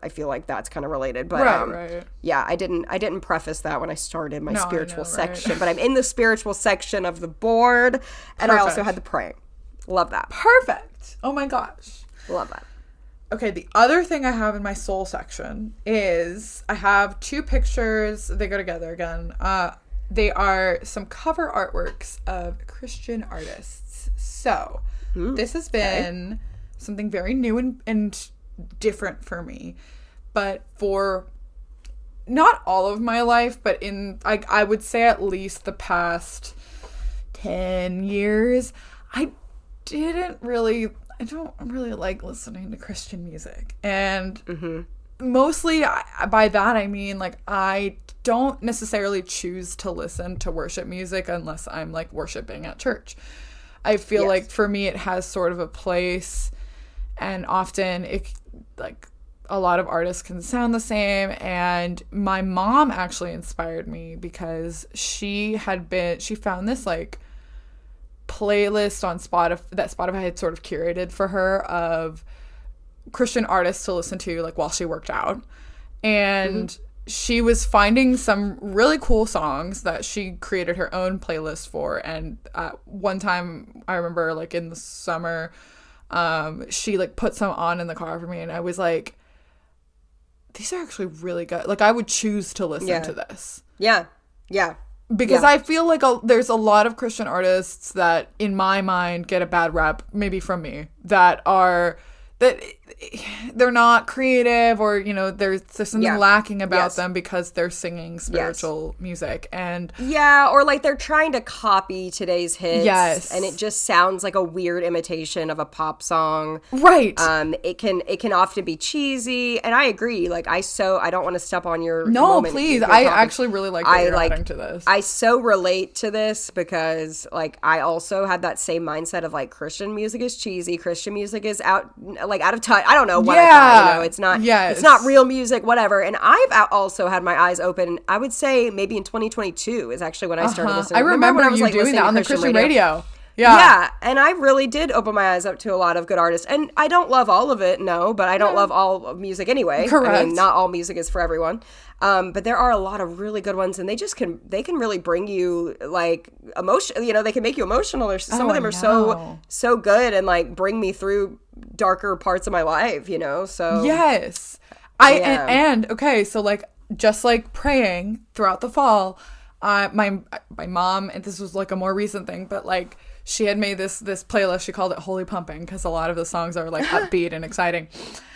I feel like that's kind of related, but yeah, I didn't preface that when I started my spiritual section, but I'm in the spiritual section of the board, and I also had the praying. Love that. Perfect. Oh my gosh. Love that. Okay, the other thing I have in my soul section is I have two pictures. They go together again. They are some cover artworks of Christian artists. So this has been something very new and different for me, but for not all of my life, but in I would say at least the past 10 years, I don't really like listening to Christian music. And mostly by that I mean like I don't necessarily choose to listen to worship music unless I'm like worshiping at church. I feel like for me it has sort of a place, and often it like a lot of artists can sound the same. And my mom actually inspired me because she found this like playlist on Spotify that Spotify had sort of curated for her of Christian artists to listen to like while she worked out. And she was finding some really cool songs that she created her own playlist for. And one time I remember like in the summer, she like put some on in the car for me, and I was like, these are actually really good. Like I would choose to listen to this. Yeah. Because I feel like there's a lot of Christian artists that in my mind get a bad rep, maybe from me, that they're not creative, or you know there's something lacking about them because they're singing spiritual music, and or like they're trying to copy today's hits, and it just sounds like a weird imitation of a pop song, right? It can often be cheesy, and I agree. Like I don't want to step on your please. I actually really like that you're adding to this. I so relate to this because like I also had that same mindset of like Christian music is cheesy, Christian music is out of touch. I don't know what I thought, you know, it's not real music, whatever. And I've also had my eyes open. I would say maybe in 2022 is actually when I started listening. I remember when I was you like doing that on the Christian radio. Yeah, and I really did open my eyes up to a lot of good artists. And I don't love all of it, no, but I don't love all of music anyway. Correct. I mean, not all music is for everyone. But there are a lot of really good ones, and they can really bring you like emotion. You know, they can make you emotional. Or some of them are so good and like bring me through darker parts of my life. You know, so yes, and okay, so like just like praying throughout the fall, my mom, and this was like a more recent thing, but like she had made this playlist. She called it Holy Pumping because a lot of the songs are like upbeat and exciting.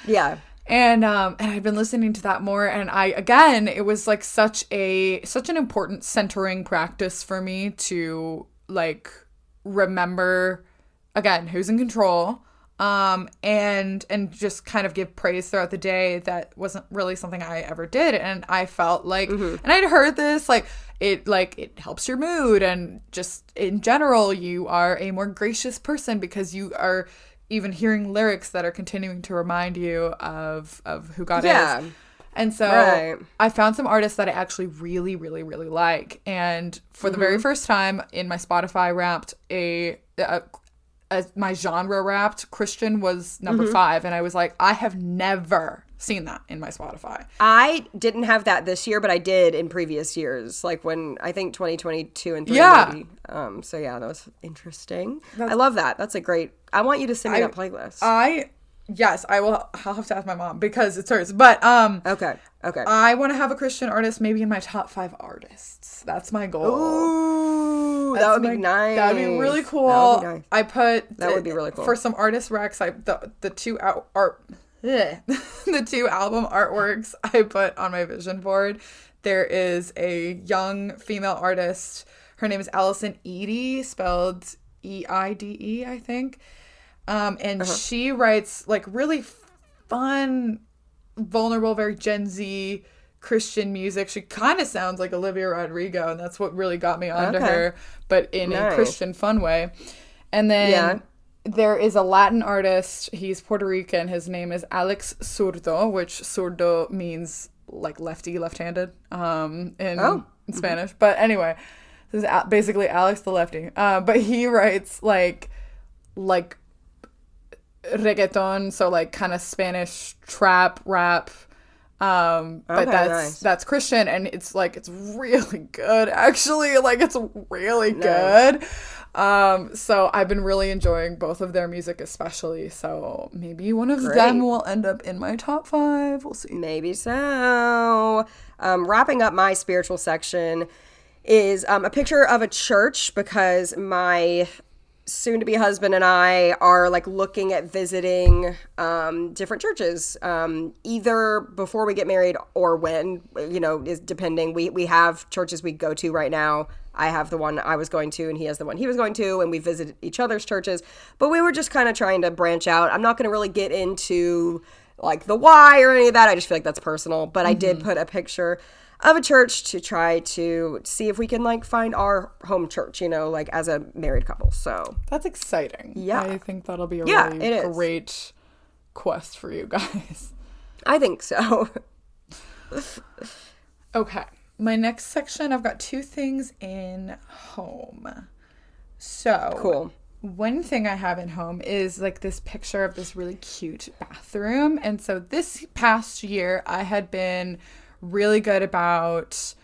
Yeah. And I've been listening to that more, and it was like such an important centering practice for me to like remember again who's in control, and just kind of give praise throughout the day. That wasn't really something I ever did, and I felt like, and I'd heard this like it helps your mood, and just in general you are a more gracious person because you are even hearing lyrics that are continuing to remind you of who God Yeah. is. And so Right. I found some artists that I actually really, really, really like. And for the very first time in my Spotify Wrapped, my genre Wrapped, Christian was number 5. And I was like, I have never seen that in my Spotify. I didn't have that this year, but I did in previous years, like when I think 2022 and 3 Yeah. maybe. So yeah, that was interesting. I love that. That's a great. I want you to send me that playlist. Yes, I will. I'll have to ask my mom because it's hers. But Okay. I want to have a Christian artist maybe in my top 5 artists. That's my goal. Ooh, that would be nice. That would be really cool. That would be nice. I put That would be really cool. For some artist recs. The two the 2 album artworks I put on my vision board. There is a young female artist. Her name is Allison Eide, spelled Eide, I think. And she writes like really fun, vulnerable, very Gen Z Christian music. She kind of sounds like Olivia Rodrigo, and that's what really got me onto her, but in a Christian fun way. And then there is a Latin artist. He's Puerto Rican. His name is Alex Zurdo, which zurdo means like lefty, left-handed in Spanish. But anyway, this is basically Alex the lefty. But he writes like reggaeton, so like kind of Spanish trap rap, but that's Christian, and it's really good actually. Like it's really good. So I've been really enjoying both of their music especially, so maybe one of them will end up in my top 5. We'll see. Maybe so. Wrapping up my spiritual section is a picture of a church, because my soon-to-be husband and I are like looking at visiting different churches, either before we get married or when, is depending. We have churches we go to right now. I have the one I was going to, and he has the one he was going to, and we visit each other's churches. But we were just kind of trying to branch out. I'm not going to really get into like the why or any of that. I just feel like that's personal. But I did put a picture of a church to try to see if we can like find our home church, like as a married couple. So that's exciting. Yeah. I think that'll be a really great quest for you guys. I think so. Okay. My next section, I've got 2 things in home. So cool. One thing I have in home is like this picture of this really cute bathroom. And so this past year I had been really good about,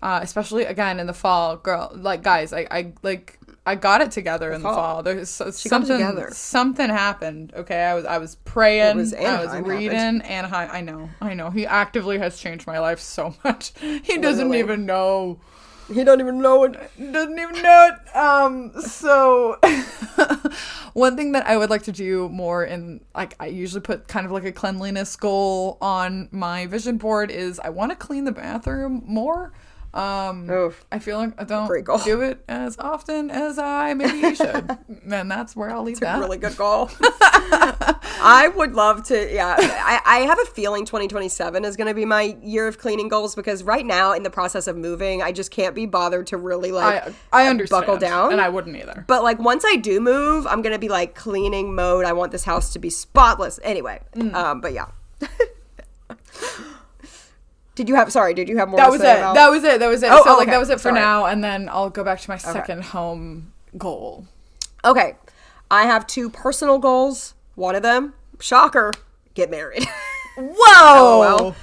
especially again in the fall, guys, I got it together in the fall. There's something happened. Okay. I was praying. I was reading Anaheim. I know. He actively has changed my life so much. He doesn't even know. He don't even know it. Doesn't even know it. So one thing that I would like to do more in, like, I usually put kind of like a cleanliness goal on my vision board is I want to clean the bathroom more. I feel like I don't do it as often as I maybe should. And that's where I'll leave that. A really good goal. I would love to, I have a feeling 2027 is going to be my year of cleaning goals, because right now in the process of moving, I just can't be bothered to really I understand, buckle down. And I wouldn't either. But like once I do move, I'm going to be like cleaning mode. I want this house to be spotless. Anyway, but yeah. Did you have more to say about? That was it. Oh, so okay. that was it for now, and then I'll go back to my second home goal. Okay. I have 2 personal goals. One of them, shocker, get married. Whoa! Well,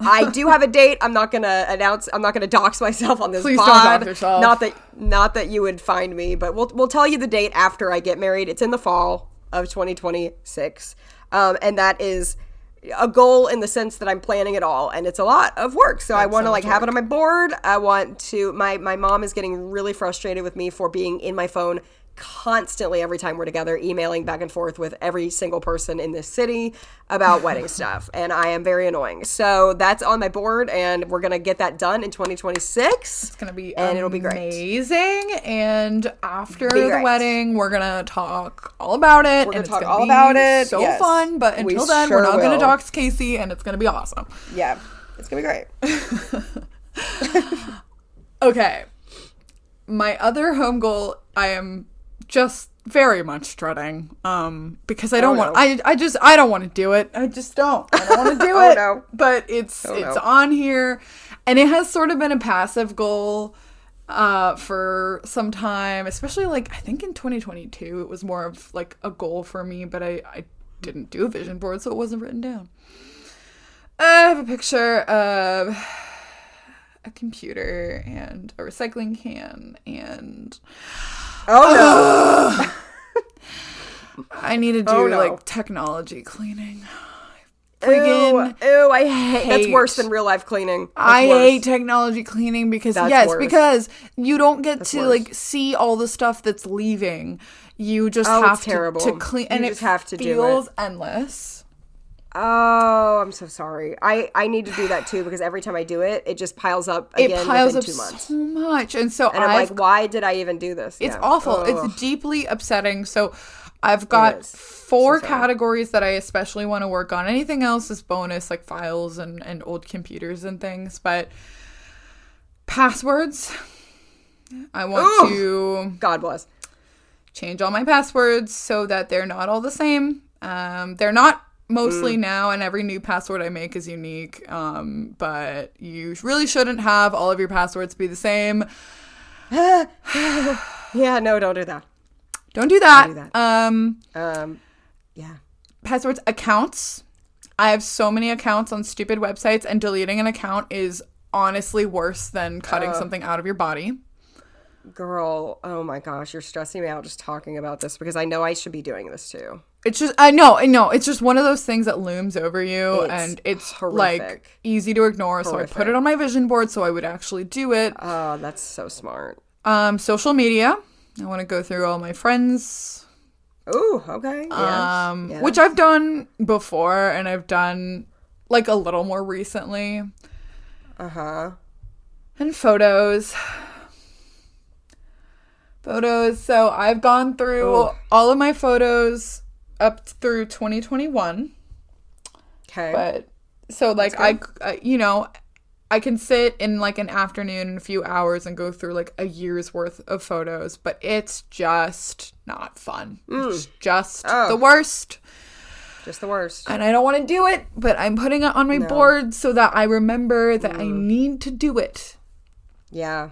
I do have a date. I'm not gonna dox myself on this Please pod. don't dox yourself. Not that you would find me, but we'll tell you the date after I get married. It's in the fall of 2026. And that is a goal in the sense that I'm planning it all, and it's a lot of work. So I want to have it on my board. I want to, my mom is getting really frustrated with me for being in my phone constantly every time we're together, emailing back and forth with every single person in this city about wedding stuff. And I am very annoying. So that's on my board, and we're going to get that done in 2026. It's going to be it'll be great. Amazing. And after the wedding, we're going to talk all about it. We're going to talk all about it. So fun. But until then, we're not going to dox Casey, and it's going to be awesome. Yeah. It's going to be great. Okay. My other home goal, I am just very much dreading. Because I don't no. I don't want to do it. I just don't. I don't want to do Oh, it. no. But it's on here, and it has sort of been a passive goal for some time, especially like I think in 2022 it was more of like a goal for me, but I didn't do a vision board, so it wasn't written down. I have a picture of a computer and a recycling can and I need to do like technology cleaning. Ew, I hate that's worse than real life cleaning. I hate technology cleaning because because you don't get to like see all the stuff that's leaving. You just have to clean, and it have to feels do it. endless. Oh, I'm so sorry. I need to do that too because every time I do it, it just piles up again within 2 months. So much, and so I'm like, why did I even do this? It's awful. It's deeply upsetting. So I've got 4 categories that I especially want to work on. Anything else is bonus, like files and old computers and things. But passwords, I want to God bless. change all my passwords so that they're not all the same. They're not mostly now, and every new password I make is unique. But you really shouldn't have all of your passwords be the same. Yeah, no, don't do that. Don't do that. Yeah. Passwords, accounts. I have so many accounts on stupid websites, and deleting an account is honestly worse than cutting something out of your body. Girl, oh my gosh, you're stressing me out just talking about this because I know I should be doing this too. It's just, I know, it's just one of those things that looms over you, and it's horrific. Like easy to ignore. Horrific. So I put it on my vision board so I would actually do it. Oh, that's so smart. Social media. I want to go through all my friends. Ooh, okay. Yes. Which I've done before, and I've done like a little more recently. Uh-huh. And photos. So I've gone through all of my photos up through 2021. Okay. But so like I can sit in like an afternoon, a few hours, and go through like a year's worth of photos, but it's just not fun. It's just the worst. Just the worst. And I don't want to do it, but I'm putting it on my board so that I remember that I need to do it. Yeah.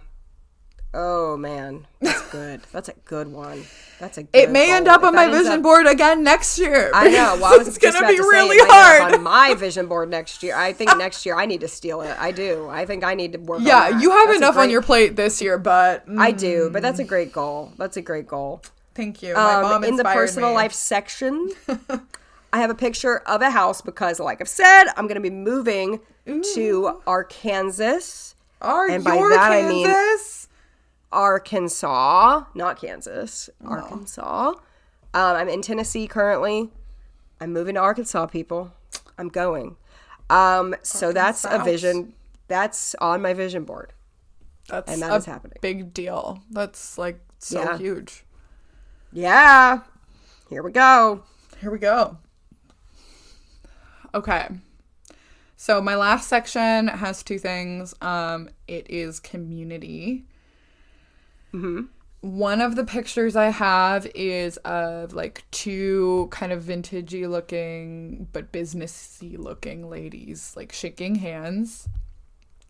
Oh, man. That's good. That's a good one. That's a good It may end up on my vision board again next year. I know. Well, I was it's going to be really hard. hard. On my vision board next year. I think next year I need to steal it. I do. I think I need to work on that. You have enough on your plate this year, but... I do, but that's a great goal. That's a great goal. Thank you. My mom in the personal me. life section, I have a picture of a house because, like I've said, I'm going to be moving to Arkansas. And by that I mean Arkansas, not Kansas. Arkansas. I'm in Tennessee currently. I'm moving to Arkansas, people. I'm going. So that's a vision. That's on my vision board. And that is happening. Big deal. That's like so huge. Yeah. Here we go. Okay. So my last section has 2 things. It is community. Mm-hmm. One of the pictures I have is of like 2 kind of vintagey looking but businessy looking ladies like shaking hands.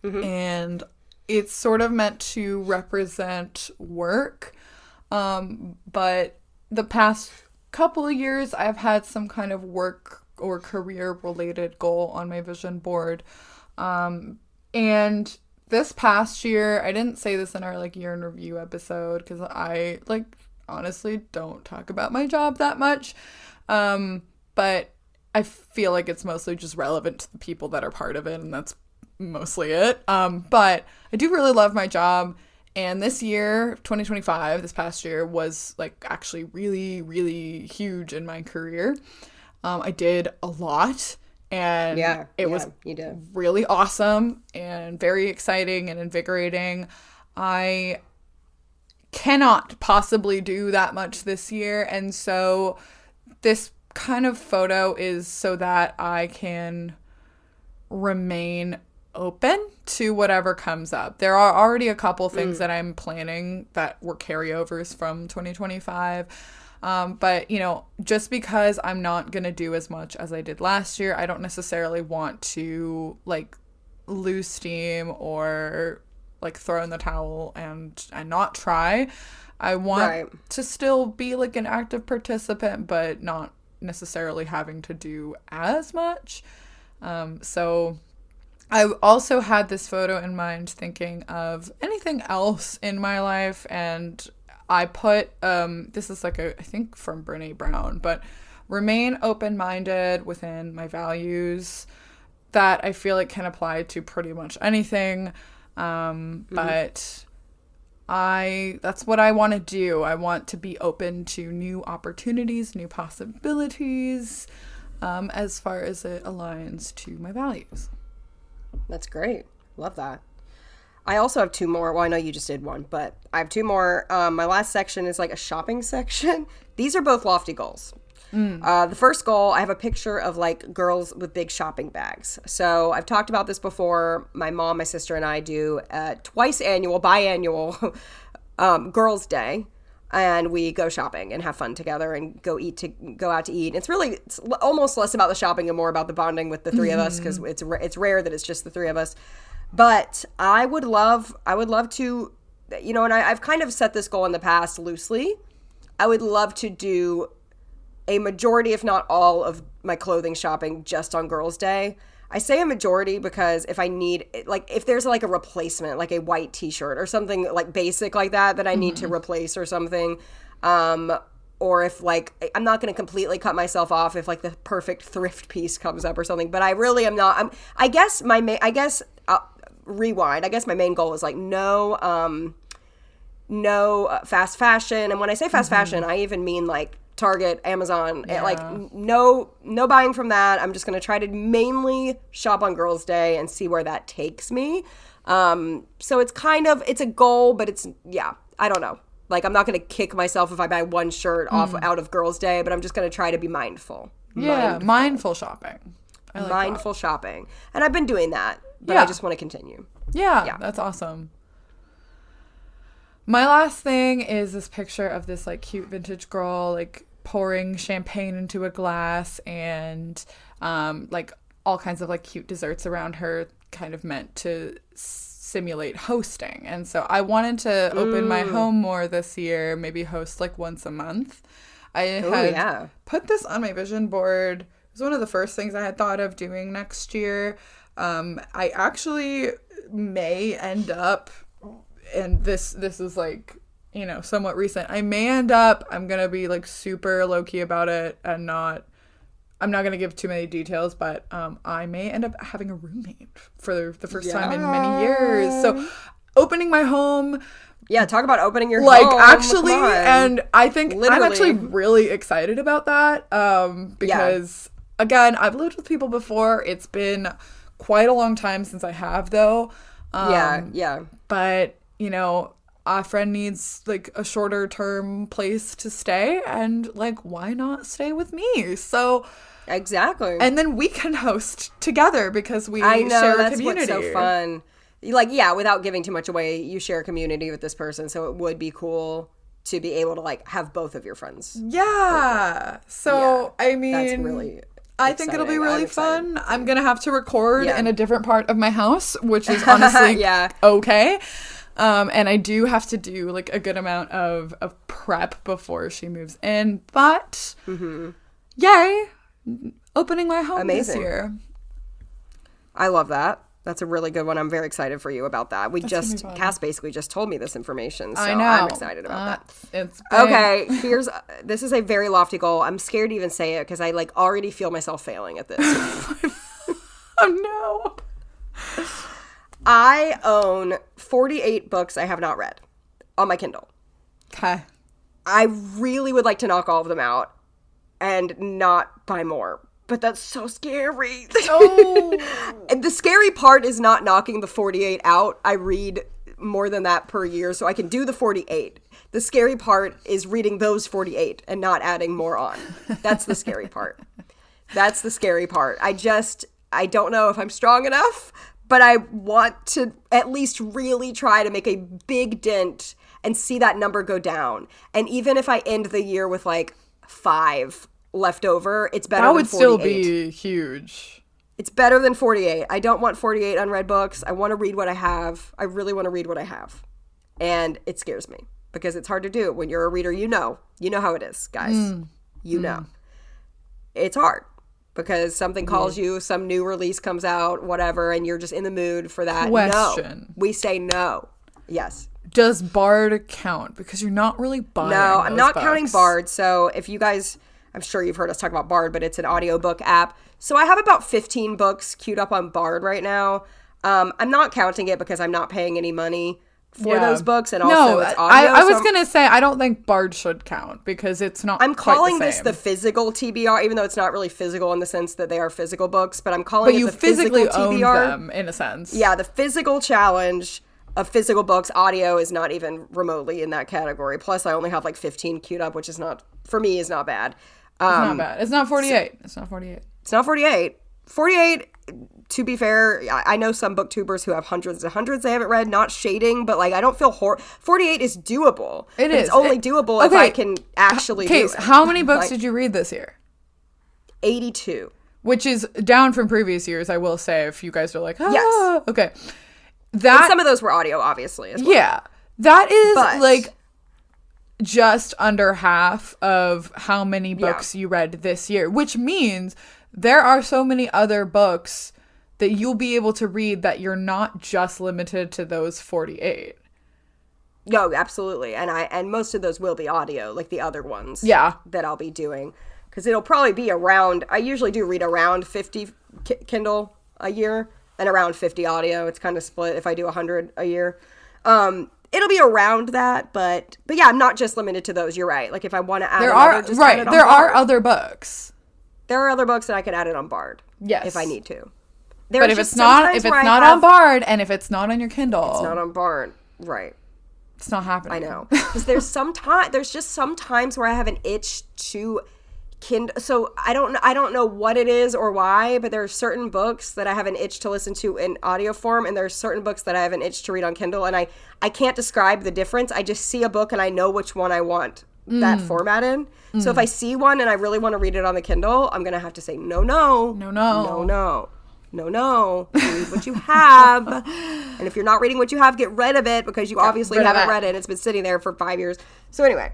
Mm-hmm. And it's sort of meant to represent work. But the past couple of years I've had some kind of work or career related goal on my vision board. And this past year, I didn't say this in our like year in review episode because I like honestly don't talk about my job that much. But I feel like it's mostly just relevant to the people that are part of it, and that's mostly it. But I do really love my job. And this year, 2025, this past year was like actually really, really huge in my career. I did a lot, and it was really awesome and very exciting and invigorating. I cannot possibly do that much this year, and so this kind of photo is so that I can remain open to whatever comes up. There are already a couple things that I'm planning that were carryovers from 2025. But, you know, just because I'm not going to do as much as I did last year, I don't necessarily want to, like, lose steam or, like, throw in the towel and not try. I want to still be, like, an active participant, but not necessarily having to do as much. So I also had this photo in mind thinking of anything else in my life, and I put, this is like I think from Brene Brown, but remain open-minded within my values. That I feel like can apply to pretty much anything. But that's what I want to do. I want to be open to new opportunities, new possibilities, as far as it aligns to my values. That's great. Love that. I also have two more. Well, I know you just did one, but I have two more. My last section is like a shopping section. These are both lofty goals. The first goal, I have a picture of like girls with big shopping bags. So I've talked about this before. My mom, my sister, and I do biannual Girls' Day, and we go shopping and have fun together and go out to eat. It's almost less about the shopping and more about the bonding with the three of us, because it's rare that it's just the three of us. But I would love to, you know, and I've kind of set this goal in the past loosely. I would love to do a majority, if not all, of my clothing shopping just on Girls' Day. I say a majority because if I need, like, if there's like a replacement, like a white t-shirt or something like basic like that I need to replace or something, or if like, I'm not going to completely cut myself off if like the perfect thrift piece comes up or something, but I really am not. Rewind. I guess my main goal is like no fast fashion. And when I say fast fashion, I even mean like Target, Amazon, like no buying from that. I'm just going to try to mainly shop on Girls' Day and see where that takes me. So it's a goal, but I don't know. Like, I'm not going to kick myself if I buy one shirt out of Girls' Day, but I'm just going to try to be mindful. Yeah, mindful shopping. I like mindful shopping. And I've been doing that, but I just want to continue. Yeah, that's awesome. My last thing is this picture of this, like, cute vintage girl, like, pouring champagne into a glass and, like, all kinds of, like, cute desserts around her, kind of meant to simulate hosting. And so I wanted to open my home more this year, maybe host, like, once a month. I had put this on my vision board. It was one of the first things I had thought of doing next year. I actually may end up, and this is like, you know, somewhat recent. I'm going to be like super low key about it and I'm not going to give too many details, but I may end up having a roommate for the first time in many years. So opening my home. Yeah, talk about opening your like, home. Actually, and I think I'm actually really excited about that because, again, I've lived with people before. It's been quite a long time since I have, though. But, you know, a friend needs, like, a shorter term place to stay, and, like, why not stay with me? So exactly. And then we can host together because we share a community. What's so fun. Like, yeah, without giving too much away, you share a community with this person, so it would be cool to be able to, like, have both of your friends. Yeah. So, I mean, that's really I think it'll be really fun. I'm going to have to record in a different part of my house, which is honestly okay. And I do have to do, like, a good amount of prep before she moves in. But, yay, opening my home this year. I love that. That's a really good one. I'm very excited for you about that. Cass basically just told me this information, so I'm excited about that. Okay, this is a very lofty goal. I'm scared to even say it because I, like, already feel myself failing at this. Oh, no. I own 48 books I have not read on my Kindle. Okay. I really would like to knock all of them out and not buy more. But that's so scary. Oh. And the scary part is not knocking the 48 out. I read more than that per year, so I can do the 48. The scary part is reading those 48 and not adding more on. That's the scary part. That's the scary part. I don't know if I'm strong enough, but I want to at least really try to make a big dent and see that number go down. And even if I end the year with like 5 left over, it's better That than would 48. still be huge. It's better than 48. I don't want 48 unread books. I want to read what I have. I really want to read what I have. And it scares me because it's hard to do. When you're a reader, you know how it is, guys. You know. It's hard because something calls you, some new release comes out, whatever, and you're just in the mood for that. Question. No. We say no. Yes. Does Bard count? Because you're not really buying No, I'm those not books. counting Bard. So if you guys, I'm sure you've heard us talk about Bard, but it's an audiobook app. So I have about 15 books queued up on Bard right now. I'm not counting it because I'm not paying any money for those books, and also it's audio. I was gonna say I don't think Bard should count because it's not. I'm calling this same. the physical TBR, even though it's not really physical in the sense that they are physical books. But I'm calling But it you the physical physically own TBR. them in a sense. Yeah, the physical challenge of physical books. Audio is not even remotely in that category. Plus, I only have like 15 queued up, which is not, for me, is not bad. It's not bad. It's not 48. It's not 48. It's not 48. 48, to be fair, I know some booktubers who have hundreds and hundreds they haven't read, not shading, but like I don't feel 48 is doable. It But is. It's only doable if I can actually do Case, it. how many books Like, did you read this year? 82. Which is down from previous years, I will say, if you guys are like, Yes. okay. And That, some of those were audio, obviously, as well. yeah. That is But- like just under half of how many books you read this year, which means there are so many other books that you'll be able to read that you're not just limited to those 48. No, absolutely. And most of those will be audio, like the other ones. Yeah. That I'll be doing. Because it'll probably be around, I usually do read around 50 Kindle a year and around 50 audio. It's kind of split if I do 100 a year. It'll be around that, but yeah, I'm not just limited to those. You're right. Like if I want to add There another, are just add it on there are Bard. other books. There are other books that I could add it on Bard. Yes. If I need to. But if it's not on Bard and if it's not on your Kindle, It's not on Bard. Right. it's not happening. I know. Because there's just some times where I have an itch to Kindle. So I don't know what it is or why, but there are certain books that I have an itch to listen to in audio form, and there are certain books that I have an itch to read on Kindle, and I can't describe the difference. I just see a book and I know which one I want that format in. So if I see one and I really want to read it on the Kindle, I'm gonna have to say no. Read what you have. And if you're not reading what you have, get rid of it because you obviously rid of haven't it. read it. It's been sitting there for 5 years. So anyway,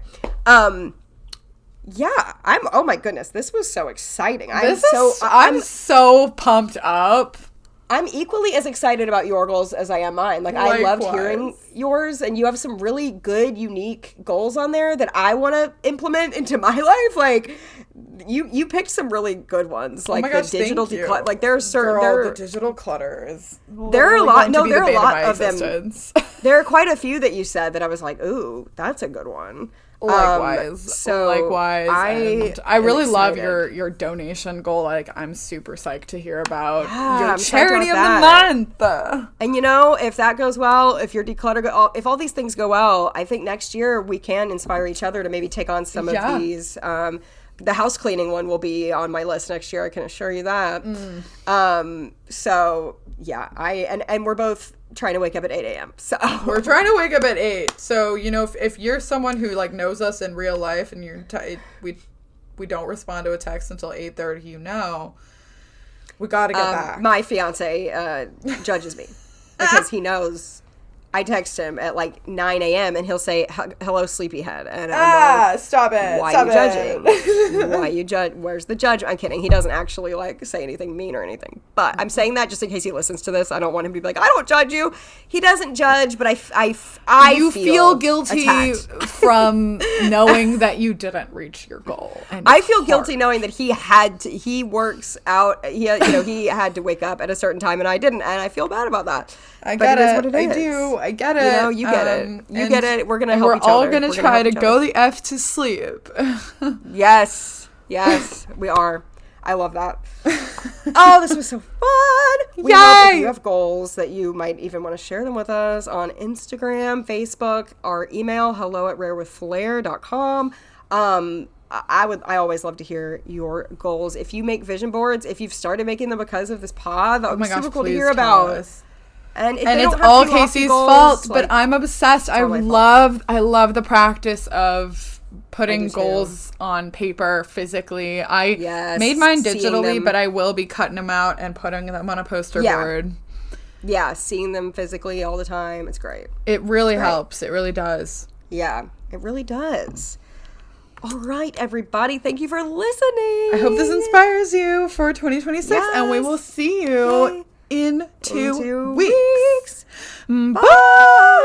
yeah, oh my goodness, this was so exciting. I'm so pumped up. I'm equally as excited about your goals as I am mine. Like, I loved Likewise. hearing yours, and you have some really good, unique goals on there that I want to implement into my life. Like, you picked some really good ones, like my gosh, the digital thank you. declutter. Like, there are certain Girl, the digital clutter is there are a lot. going to No, be there are the a bane lot my of them. existence. There are quite a few that you said that I was like, ooh, that's a good one. Likewise. And I am really love excited. your donation goal. Like, I'm super psyched to hear about Yeah, your I'm psyched charity of about the month. And if that goes well, if your declutter, if all these things go well, I think next year we can inspire each other to maybe take on some of these. The house cleaning one will be on my list next year. I can assure you that. So yeah, and we're both trying to wake up at 8 a.m. So We're trying to wake up at 8. So, if you're someone who like knows us in real life and we don't respond to a text until 8:30, we got to get back. my fiance judges me because he knows I text him at like 9 a.m. and he'll say, hello, sleepyhead. And I'm like, stop it. why are you judging? Why you judge? Where's the judge? I'm kidding. He doesn't actually like say anything mean or anything. But I'm saying that just in case he listens to this. I don't want him to be like, I don't judge you. He doesn't judge, but I feel guilty attacked. from knowing that you didn't reach your goal. And I it's feel hard. guilty knowing that he works out. He had to wake up at a certain time and I didn't, and I feel bad about that. I But get it it. is what it I is. do. I get it. You get it. You get it. We're gonna and help we're each all other. gonna We're try help to each go other. the F to sleep. Yes, we are. I love that. Oh, this was so fun. We love if you have goals that you might even want to share them with us on Instagram, Facebook, our email, hello@rarewithflair.com. I always love to hear your goals. If you make vision boards, if you've started making them because of this pod, that would be super cool to hear about. And, if And they it's don't have all too lofty Casey's goals, fault, like, but I'm obsessed. I all my fault. love the practice of putting do too. goals on paper physically. I Yes, made mine seeing digitally, them. but I will be cutting them out and putting them on a poster Yeah. board. Yeah, seeing them physically all the time. It's great. It really great. helps. It really does. Yeah, it really does. All right, everybody. Thank you for listening. I hope this inspires you for 2026, and we will Yes. see you Yay. in 2 2 weeks. weeks. Bye.